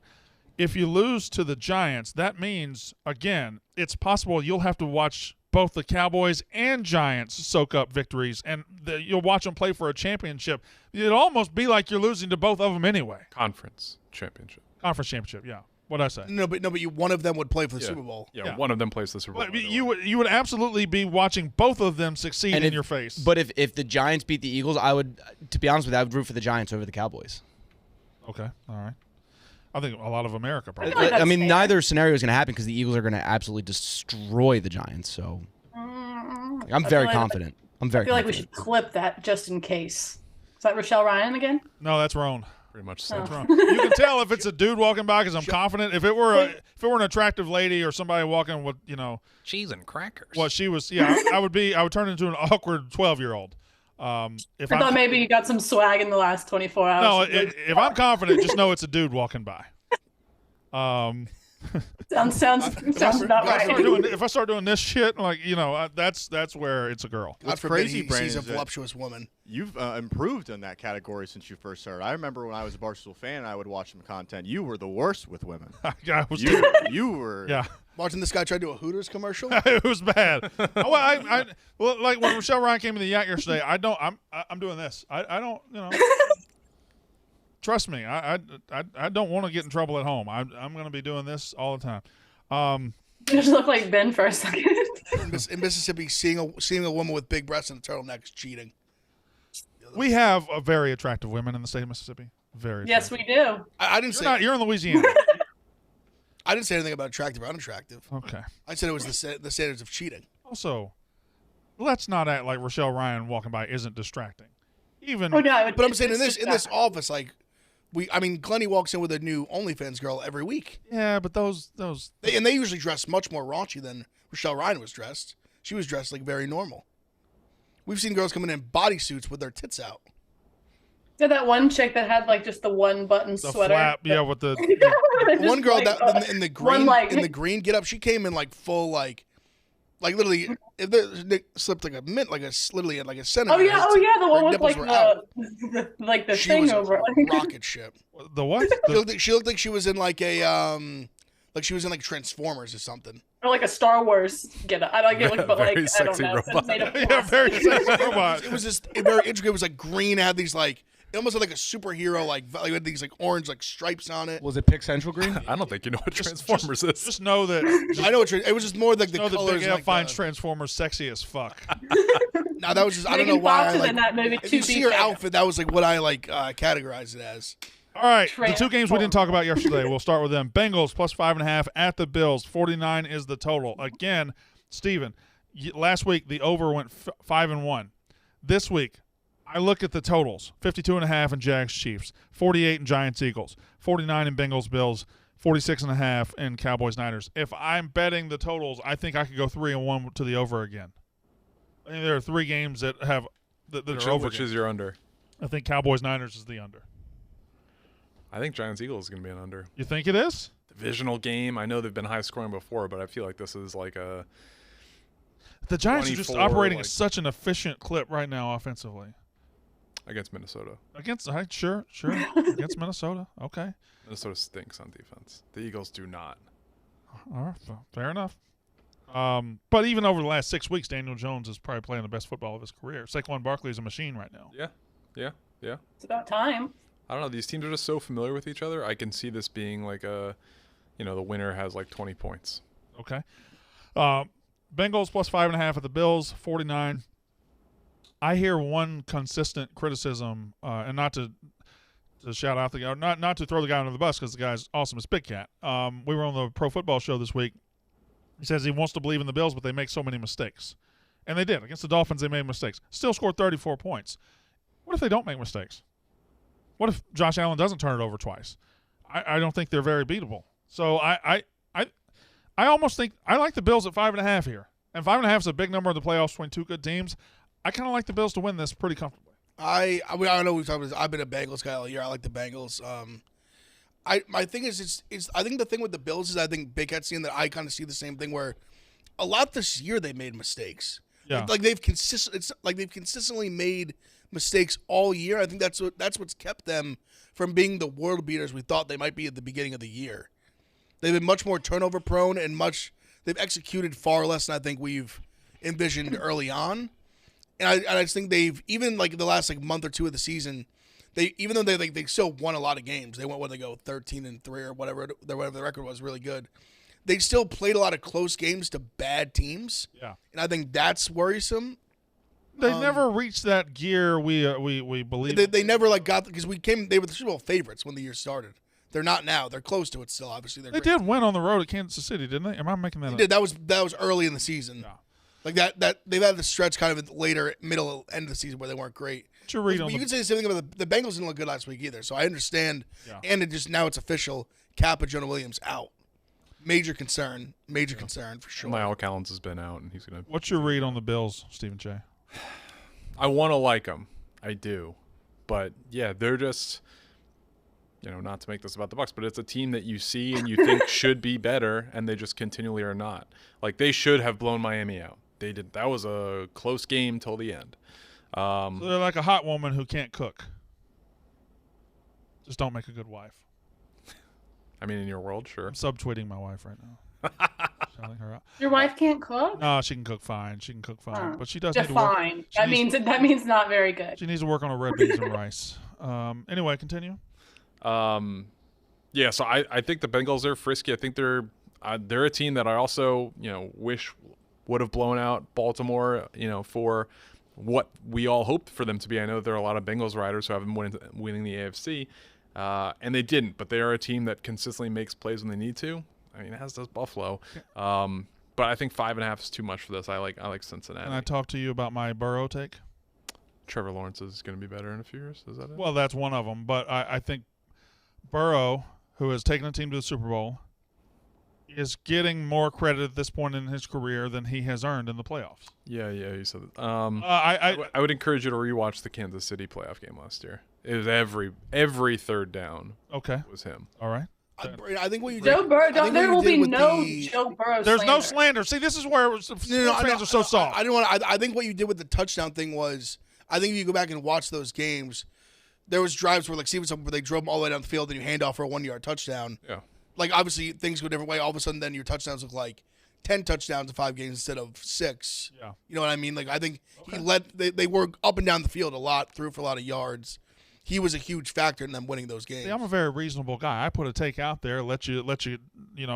If you lose to the Giants, that means, again, it's possible you'll have to watch both the Cowboys and Giants soak up victories, and you'll watch them play for a championship. It'd almost be like you're losing to both of them anyway. Conference championship. Conference championship, yeah. What'd I say? No, but one of them would play for the Super Bowl. Yeah, one of them plays the Super Bowl. But you would absolutely be watching both of them succeed in your face. But if the Giants beat the Eagles, to be honest with you, I would root for the Giants over the Cowboys. Okay, all right. I think a lot of America probably. I mean, neither scenario is going to happen because the Eagles are going to absolutely destroy the Giants. So I'm very confident. I feel like we should clip that just in case. Is that Rochelle Ryan again? No, that's Roan. Pretty much so. You can tell if it's a dude walking by because I'm confident. If it were an attractive lady or somebody walking with, cheese and crackers. What she was, I would turn into an awkward 12-year-old. If I thought I'm, maybe you got some swag in the last 24 hours. no, if I'm confident, just know it's a dude walking by. Sounds about right. If I start doing this shit, like that's where it's a girl. God forbid crazy, he Brandon, sees a is that voluptuous woman. You've improved in that category since you first started. I remember when I was a Barstool fan and I would watch some content. You were the worst with women. I was You were. yeah. Watching this guy try to do a Hooters commercial. It was bad. Well, like when Rochelle Ryan came in the Yak yesterday, I'm doing this. I don't, trust me. I don't want to get in trouble at home. I'm going to be doing this all the time. You just look like Ben for a second. In Mississippi, seeing a woman with big breasts and a turtleneck is cheating. We have very attractive women in the state of Mississippi. Very. Yes, we do. I didn't say You're in Louisiana. I didn't say anything about attractive or unattractive. Okay. I said it was the standards of cheating. Also, let's not act like Rochelle Ryan walking by isn't distracting. Even. Oh no, But I'm saying in this office, like Glennie walks in with a new OnlyFans girl every week. Yeah, but those. They usually dress much more raunchy than Rochelle Ryan was dressed. She was dressed like very normal. We've seen girls coming in bodysuits with their tits out. Yeah, that one chick that had like just the one button The sweater. flap, yeah, with the. One girl that in the green leg. in the green get up, she came in like full like literally if there slipped like a mint literally like a centimeter. Oh yeah, the one with like were out. the She thing was over a it. rocket ship. The what? She looked like she was in like a like she was in like Transformers or something. Or like a Star Wars get up. I don't get it, but like Very I don't sexy know. robot. Made of Yeah, plastic. very sexy robot. It was just very intricate. It was like green. It had these like it almost had like a superhero like it had these like orange like stripes on it. Was it Pick Central Green? I don't think you know what Transformers is. Just know that. I know it was just more like the Know that colors. Big F Like finds Transformers sexy as fuck. no, that was just I don't know Megan why. Fox I, is like, in that movie if too you see deep her in it. outfit, that was like what I like categorized it as. All right, the two games we didn't talk about yesterday. We'll start with them. Bengals plus 5.5 at the Bills. 49 is the total. Again, Steven, last week the over went 5-1. This week, I look at the totals: 52.5 in Jags Chiefs, 48 in Giants Eagles, 49 in Bengals Bills, 46.5 in Cowboys Niners. If I'm betting the totals, I think I could go 3-1 to the over again. I think there are three games that have that are over. Which is your under? I think Cowboys Niners is the under. I think Giants Eagles is going to be an under. You think it is? Divisional game. I know they've been high scoring before, but I feel like this is like a. The Giants are just 24, operating at like- such an efficient clip right now offensively. Against Minnesota. Against, sure. Against Minnesota. Okay. Minnesota stinks on defense. The Eagles do not. All right. Fair enough. But even over the last 6 weeks, Daniel Jones is probably playing the best football of his career. Saquon Barkley is a machine right now. Yeah. It's about time. I don't know. These teams are just so familiar with each other. I can see this being like the winner has like 20 points. Okay. Bengals plus 5.5 at the Bills, 49. I hear one consistent criticism, and not to shout out the guy, not to throw the guy under the bus because the guy's awesome as Big Cat. We were on the Pro Football Show this week. He says he wants to believe in the Bills, but they make so many mistakes. And they did. Against the Dolphins, they made mistakes. Still scored 34 points. What if they don't make mistakes? What if Josh Allen doesn't turn it over twice? I don't think they're very beatable. So I almost think I like the Bills at 5.5 here. And 5.5 is a big number in the playoffs between two good teams. I kind of like the Bills to win this pretty comfortably. I know we've talked about this. I've been a Bengals guy all year. I like the Bengals. My thing is, I think the thing with the Bills is I think Big Cat's seeing that I kind of see the same thing where a lot this year they made mistakes. Yeah. Like they've consistently made mistakes all year. I think that's what's kept them from being the world beaters we thought they might be at the beginning of the year. They've been much more turnover prone and they've executed far less than I think we've envisioned early on. And I just think they've even like the last like month or two of the season, even though they still won a lot of games. They went when they go 13-3 or whatever the record was, really good. They still played a lot of close games to bad teams. Yeah. And I think that's worrisome. They never reached that gear we believe. They never like got because they were the Super Bowl favorites when the year started. They're not now. They're close to it still. Obviously, They did win on the road at Kansas City, didn't they? Am I making that They up? did. That was early in the season. Yeah. Like that they've had the stretch kind of later, middle, end of the season where they weren't great. What's your read on You the can say the same thing about the Bengals didn't look good last week either. So I understand. Yeah. And now it's official. Kappa, Jonah Williams out. Major concern for sure. Lyle Collins has been out, and he's gonna. What's your read on the Bills, Stephen J? I want to like them. I do. But, yeah, they're just, not to make this about the Bucks, but it's a team that you see and you think should be better, and they just continually are not. Like, they should have blown Miami out. They did. That was a close game till the end. So they're like a hot woman who can't cook. Just don't make a good wife. I mean, in your world, sure. I'm subtweeting my wife right now. Shouting her out. Your wife can't cook? No, she can cook fine. She can cook fine, but she does need to Define. work. That means not very good. She needs to work on her red beans and rice. Anyway, continue. Yeah, so I think the Bengals are frisky. I think they're a team that I also wish would have blown out Baltimore. For what we all hoped for them to be. I know there are a lot of Bengals riders who have been winning the AFC, and they didn't. But they are a team that consistently makes plays when they need to. I mean, as does Buffalo. But I think 5.5 is too much for this. I like Cincinnati. Can I talk to you about my Burrow take? Trevor Lawrence is going to be better in a few years. Is that it? Well, that's one of them. But I think Burrow, who has taken a team to the Super Bowl, is getting more credit at this point in his career than he has earned in the playoffs. Yeah, you said that. I would encourage you to rewatch the Kansas City playoff game last year. It was every third down. Okay. Was him. All right. I think what you Joe did. Burrow. There will be no the, Joe Burrow. There's slander. no slander. See, this is where fans are so soft. I didn't want. I think what you did with the touchdown thing was. I think if you go back and watch those games, there was drives where where they drove them all the way down the field and you hand off for a 1-yard touchdown. Yeah. Like obviously things go a different way. All of a sudden, then your touchdowns look like 10 touchdowns in 5 games instead of 6. Yeah. You know what I mean? Like I think he led. They were up and down the field a lot, threw for a lot of yards. He was a huge factor in them winning those games. See, I'm a very reasonable guy. I put a take out there, let you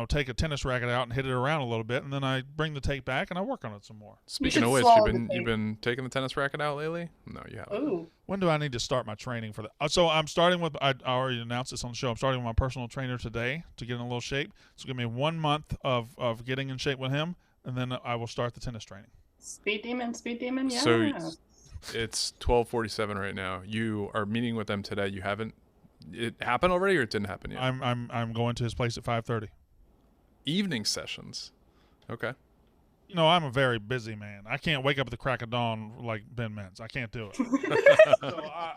take a tennis racket out and hit it around a little bit, and then I bring the take back and I work on it some more. Speaking of which, you've been taking the tennis racket out lately? No, you haven't. Ooh. When do I need to start my training for that? So I'm starting with. I already announced this on the show. I'm starting with my personal trainer today to get in a little shape. So give me 1 month of getting in shape with him, and then I will start the tennis training. Speed demon, yeah. So it's 12:47 right now. You are meeting with them today. You haven't. It happened already, or it didn't happen yet? I'm going to his place at 5:30. Evening sessions. Okay. I'm a very busy man. I can't wake up at the crack of dawn like Ben Mintz. I can't do it. So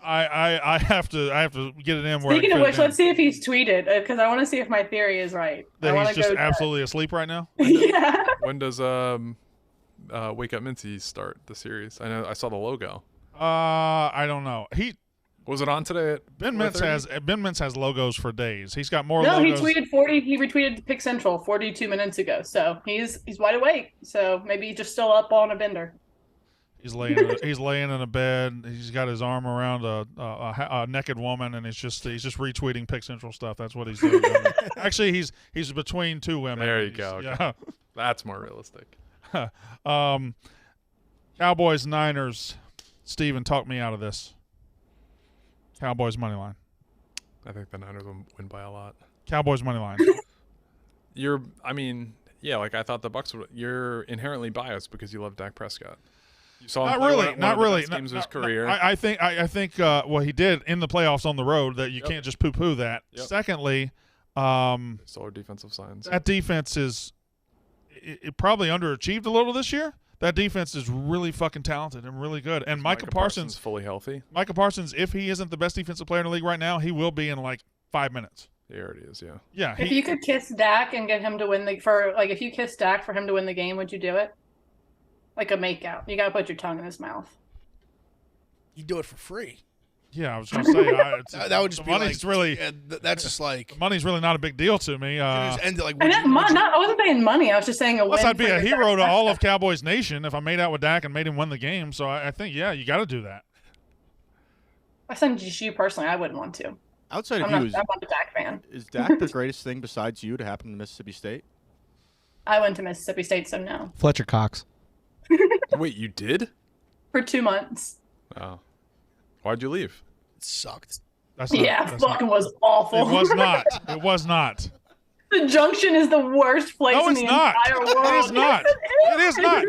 I have to get it in. Speaking of which, let's see if he's tweeted because I want to see if my theory is right. That he's just absolutely asleep right now. Yeah. When does Wake Up Mintzy start the series? I know I saw the logo. I don't know. Was it on today? Ben Mintz has logos for days. He's got more. No, logos. he retweeted Pick Central 42 minutes ago. So he's wide awake. So maybe he's just still up on a bender. He's laying in a bed. He's got his arm around a naked woman, and he's just retweeting Pick Central stuff. That's what he's doing. Actually, he's between two women. There you go. Yeah. Okay. That's more realistic. Cowboys, Niners. Steven, talk me out of this. Cowboys money line. I think the Niners will win by a lot. Cowboys money line. I thought the Bucks would. You're inherently biased because you love Dak Prescott. You saw not him play really, one not of the really. best games of his career. I think what he did in the playoffs on the road that you can't just poo-poo that. Yep. Secondly, Solar defensive signs. that defense is it probably underachieved a little this year. That defense is really fucking talented and really good. And Micah Parsons fully healthy. Micah Parsons, if he isn't the best defensive player in the league right now, he will be in like 5 minutes. He already is, yeah. Yeah. If you could kiss Dak and get him to win if you kiss Dak for him to win the game, would you do it? Like a makeout. You gotta put your tongue in his mouth. You do it for free. Yeah, I was going to say that would just be money's like, really. That's just like Money's really not a big deal to me. just end it like. I wasn't saying money. I was just saying a win. Plus, I'd be for a your hero to Dak all of Prescott. Cowboys Nation if I made out with Dak and made him win the game. So I think, yeah, you got to do that. I said just you personally, I wouldn't want to. Outside I'm of you, not a Dak fan. is Dak the greatest thing besides you to happen to Mississippi State? I went to Mississippi State, so no. Fletcher Cox. Wait, you did? For 2 months. Oh. Why'd you leave? It sucked. That's Fucking was awful. It was not. It was not. The Junction is the worst place No, in it's the not. entire world. It is not. It is not.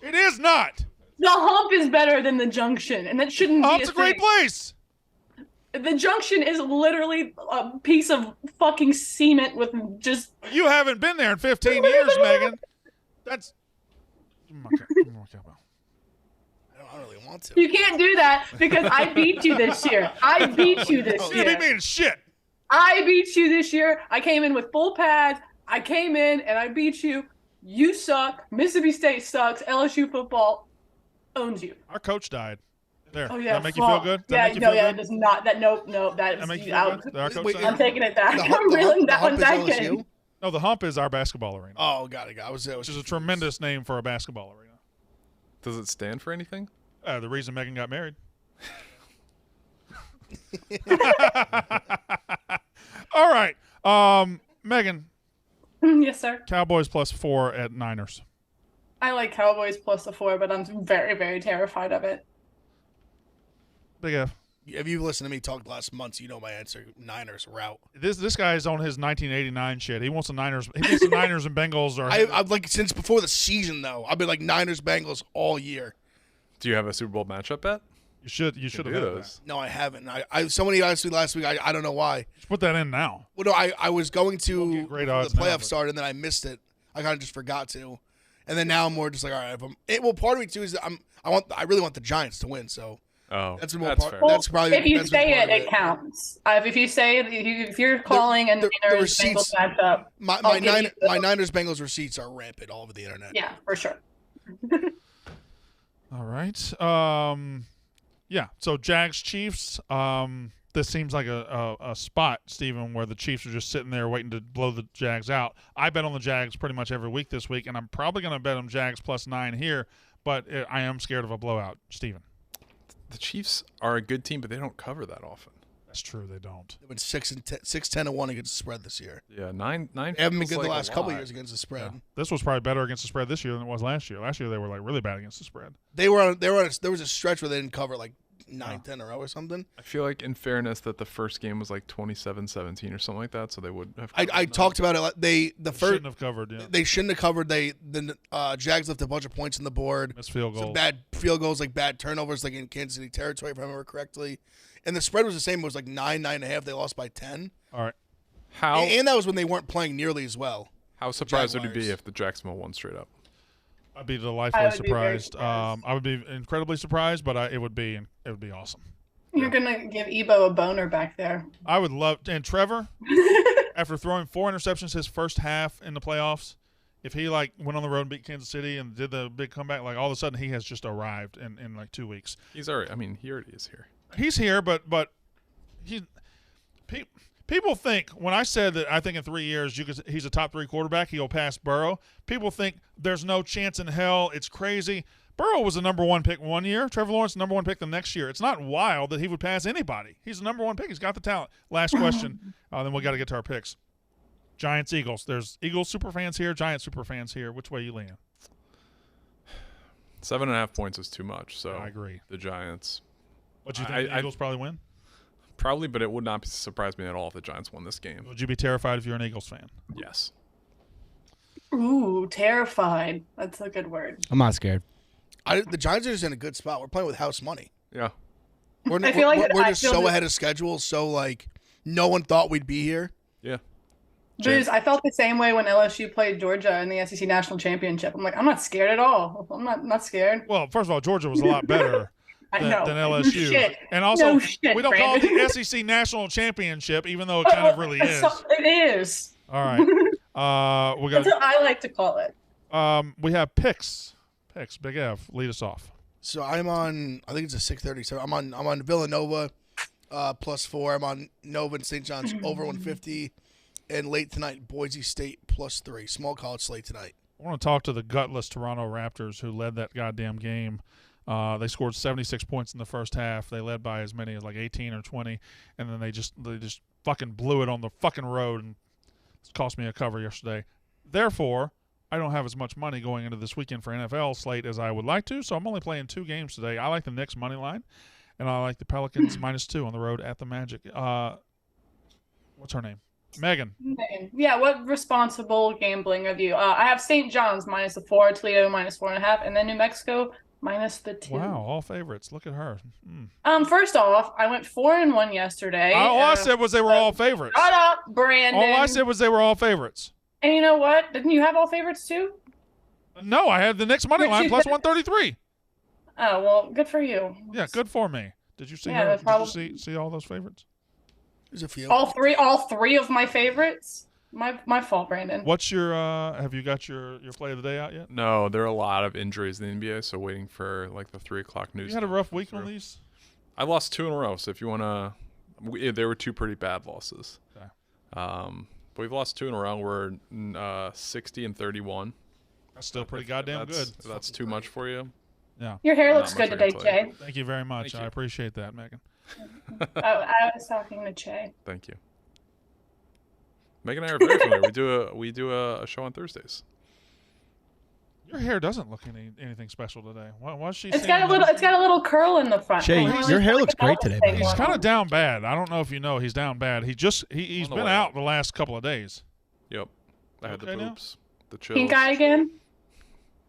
It is not. The Hump is better than the Junction, and that shouldn't be It's a great place. The Junction is literally a piece of fucking cement with just. You haven't been there in 15 years, Megan. That's. don't really want to. You can't do that because I beat you this year. I beat you this You year. beat me in shit. I beat you this year. I came in with full pads. I came in and I beat you. You suck. Mississippi State sucks. LSU football owns you. Our coach died. There. Oh yeah. Does that make you feel good? Does that make you feel it good? does not. That nope. That That make is you feel out. good? That our coach Wait, died? I'm taking it back. The I'm reeling that hump one is back LSU? in. No, the Hump is our basketball arena, Oh, got it. which is a tremendous name for a basketball arena. Does it stand for anything? The reason Megan got married. All right. Megan, Yes, sir. Cowboys +4 at Niners. I like Cowboys +4, but I'm very, very terrified of it. Big F. If you've listened to me talk the last months, you know my answer. Niners route. This guy is on his 1989 shit. He wants the Niners. He thinks the Niners and Bengals are. I've like since before the season though. I've been like Niners Bengals all year. Do you have a Super Bowl matchup bet? You should Do have had those. that. No, I haven't. Somebody asked me last week. I don't know why. Just put that in now. Well, no, I was going to get great the odds now, playoff but- start and then I missed it. I kind of just forgot to, and then now I'm more just like, all right. Well, part of me too is that I really want the Giants to win. So Oh, That's more that's part- fair. Well, That's probably- if you that's say part it, of it it. counts. If you say it, if you're calling and the Niners Bengals receipts- matchup, my I'll give you my the- Niners Bengals receipts are rampant all over the internet. yeah, for sure. All right. Yeah. So Jags Chiefs. This seems like a spot, Steven, where the Chiefs are just sitting there waiting to blow the Jags out. I bet on the Jags pretty much every week this week, and I'm probably going to bet on Jags +9 here. But I am scared of a blowout, Steven. The Chiefs are a good team, but they don't cover that often. That's true. They don't. They've been 6-10-1 against the spread this year. Yeah, nine. They haven't been feels good like the a last couple lot. years against the spread. Yeah. This was probably better against the spread this year than it was last year. Last year they were like really bad against the spread. There was a stretch where they didn't cover like 9-10 in a row or something. I feel like, in fairness, that the first game was like 27-17 or something like that, so they would have. I talked about it. The They first shouldn't have covered. Yeah. they shouldn't have covered. The Jags left a bunch of points on the board. Missed field Some goals. bad field goals, like bad turnovers, like in Kansas City territory, if I remember correctly. And the spread was the same. It was like 9.5. They lost by 10. All right. How And that was when they weren't playing nearly as well. how surprised would you be Jaguars. if the Jacksonville won straight up? I'd be delightfully I would be very surprised. surprised. I would be incredibly surprised, but it would be awesome. You're gonna give Ebo a boner back there. I would love and Trevor, after throwing 4 interceptions his first half in the playoffs, if he like went on the road and beat Kansas City and did the big comeback, like all of a sudden he has just arrived in like 2 weeks. He's already. I mean, he already is here. He's here, but people think when I said that I think in 3 years he's a top 3 quarterback, he'll pass Burrow. People think there's no chance in hell. It's crazy. Burrow was the number 1 pick one year. Trevor Lawrence the number 1 pick the next year. It's not wild that he would pass anybody. He's the number 1 pick. He's got the talent. Last question. Then we got to get to our picks. Giants Eagles. There's Eagles super fans here. Giants super fans here. Which way you leaning? 7.5 points is too much. So I agree. The Giants What do you think? The I- Eagles probably win. probably, but it would not surprise me at all if the Giants won this game. Would you be terrified if you're an Eagles fan? Yes. Ooh, terrified. That's a good word. I'm not scared. The Giants are just in a good spot. We're playing with house money. Yeah. We're I feel like we're I just feel so that- ahead of schedule. So like no one thought we'd be here. Yeah. Booze, I felt the same way when LSU played Georgia in the SEC National Championship. I'm like, I'm not scared at all. I'm not scared. Well, first of all, Georgia was a lot better I than, know. than No LSU. shit. And also, No shit, we don't call it Brandon. the SEC National Championship, even though it kind of really is. It is. All right. We That's got. what I like to call it. We have picks. Picks. Big F. Lead us off. So I'm on. I think it's a 6:30. So I'm on Villanova +4. I'm on Nova and St. John's over 150, and late tonight Boise State +3. Small college slate tonight. I want to talk to the gutless Toronto Raptors who led that goddamn game. They scored 76 points in the first half. They led by as many as like 18 or 20, and then they just fucking blew it on the fucking road and it cost me a cover yesterday. Therefore, I don't have as much money going into this weekend for NFL slate as I would like to, so I'm only playing 2 games today. I like the Knicks money line, and I like the Pelicans -2 on the road at the Magic. What's her name? Megan. Yeah, what responsible gambling of you? I have St. John's -4, Toledo -4.5, and then New Mexico -2. Wow, all favorites. Look at her. Mm. First off, I went 4-1 yesterday. All I said was they were all favorites. Shut up, Brandon. All I said was they were all favorites. And you know what? Didn't you have all favorites too? No, I had the Knicks money line plus 133. Oh well, good for you. Yeah, good for me. Did you see? Yeah, her? that's Did you see all those favorites? There's a few. All three of my favorites. My fault, Brandon. What's your? Have you got your play of the day out yet? No, there are a lot of injuries in the NBA, so waiting for like the 3:00 news. You had a rough week on these. I lost 2 in a row, so if you want to, there were 2 pretty bad losses. Okay. But we've lost 2 in a row. We're 60 and 31. That's still pretty goddamn good. If that's too much for you. Yeah. Your hair Not looks much good I today, can tell you. Jay. Thank you very much. Thank I you. appreciate that, Megan. I was talking to Jay. Thank you. Megan and I are very familiar. We do a show on Thursdays. Your hair doesn't look anything special today. Why's she? It's got a little curl in the front. Jay, Like, your hair like looks an great Elvis today, thing buddy. He's going kind on. of down bad. I don't know if you know he's down bad. He's On the been way. out the last couple of days. Yep. I had Okay the now? poops, the chills. Pink eye again.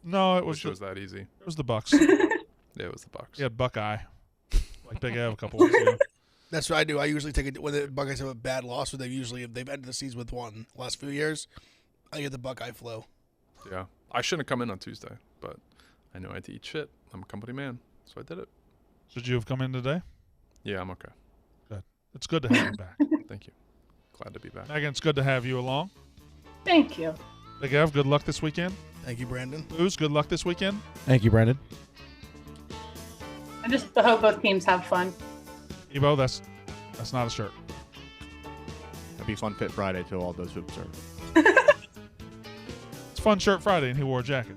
No, it Wish was it was that easy. it was the Bucks. Yeah, it was the Bucks. He had Buckeye, like Big Ev a couple weeks ago. That's what I do. I usually take it when the Buckeyes have a bad loss, or they've ended the season with one the last few years. I get the Buckeye flow. Yeah. I shouldn't have come in on Tuesday, but I know I had to eat shit. I'm a company man, so I did it. Should you have come in today? Yeah, I'm okay. It's good to have you back. Thank you. Glad to be back. Megan, it's good to have you along. Thank you. Big Ev, good luck this weekend. Thank you, Brandon. Booze, good luck this weekend. Thank you, Brandon. I just hope both teams have fun. Evo, that's not a shirt. It'll be Fun Fit Friday till all those hoops are. It's Fun Shirt Friday, and he wore a jacket.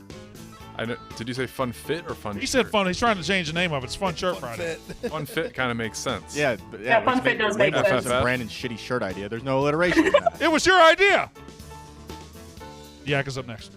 I know, did you say fun fit or fun? He said shirt? fun. He's trying to change the name of it. It's Fun Shirt Fun Friday. fit. Fun fit kind of makes sense. Yeah, Yeah, Fun Fit does make sense. Brandon's shitty shirt idea. There's no alliteration in that. It was your idea. Yak is up next.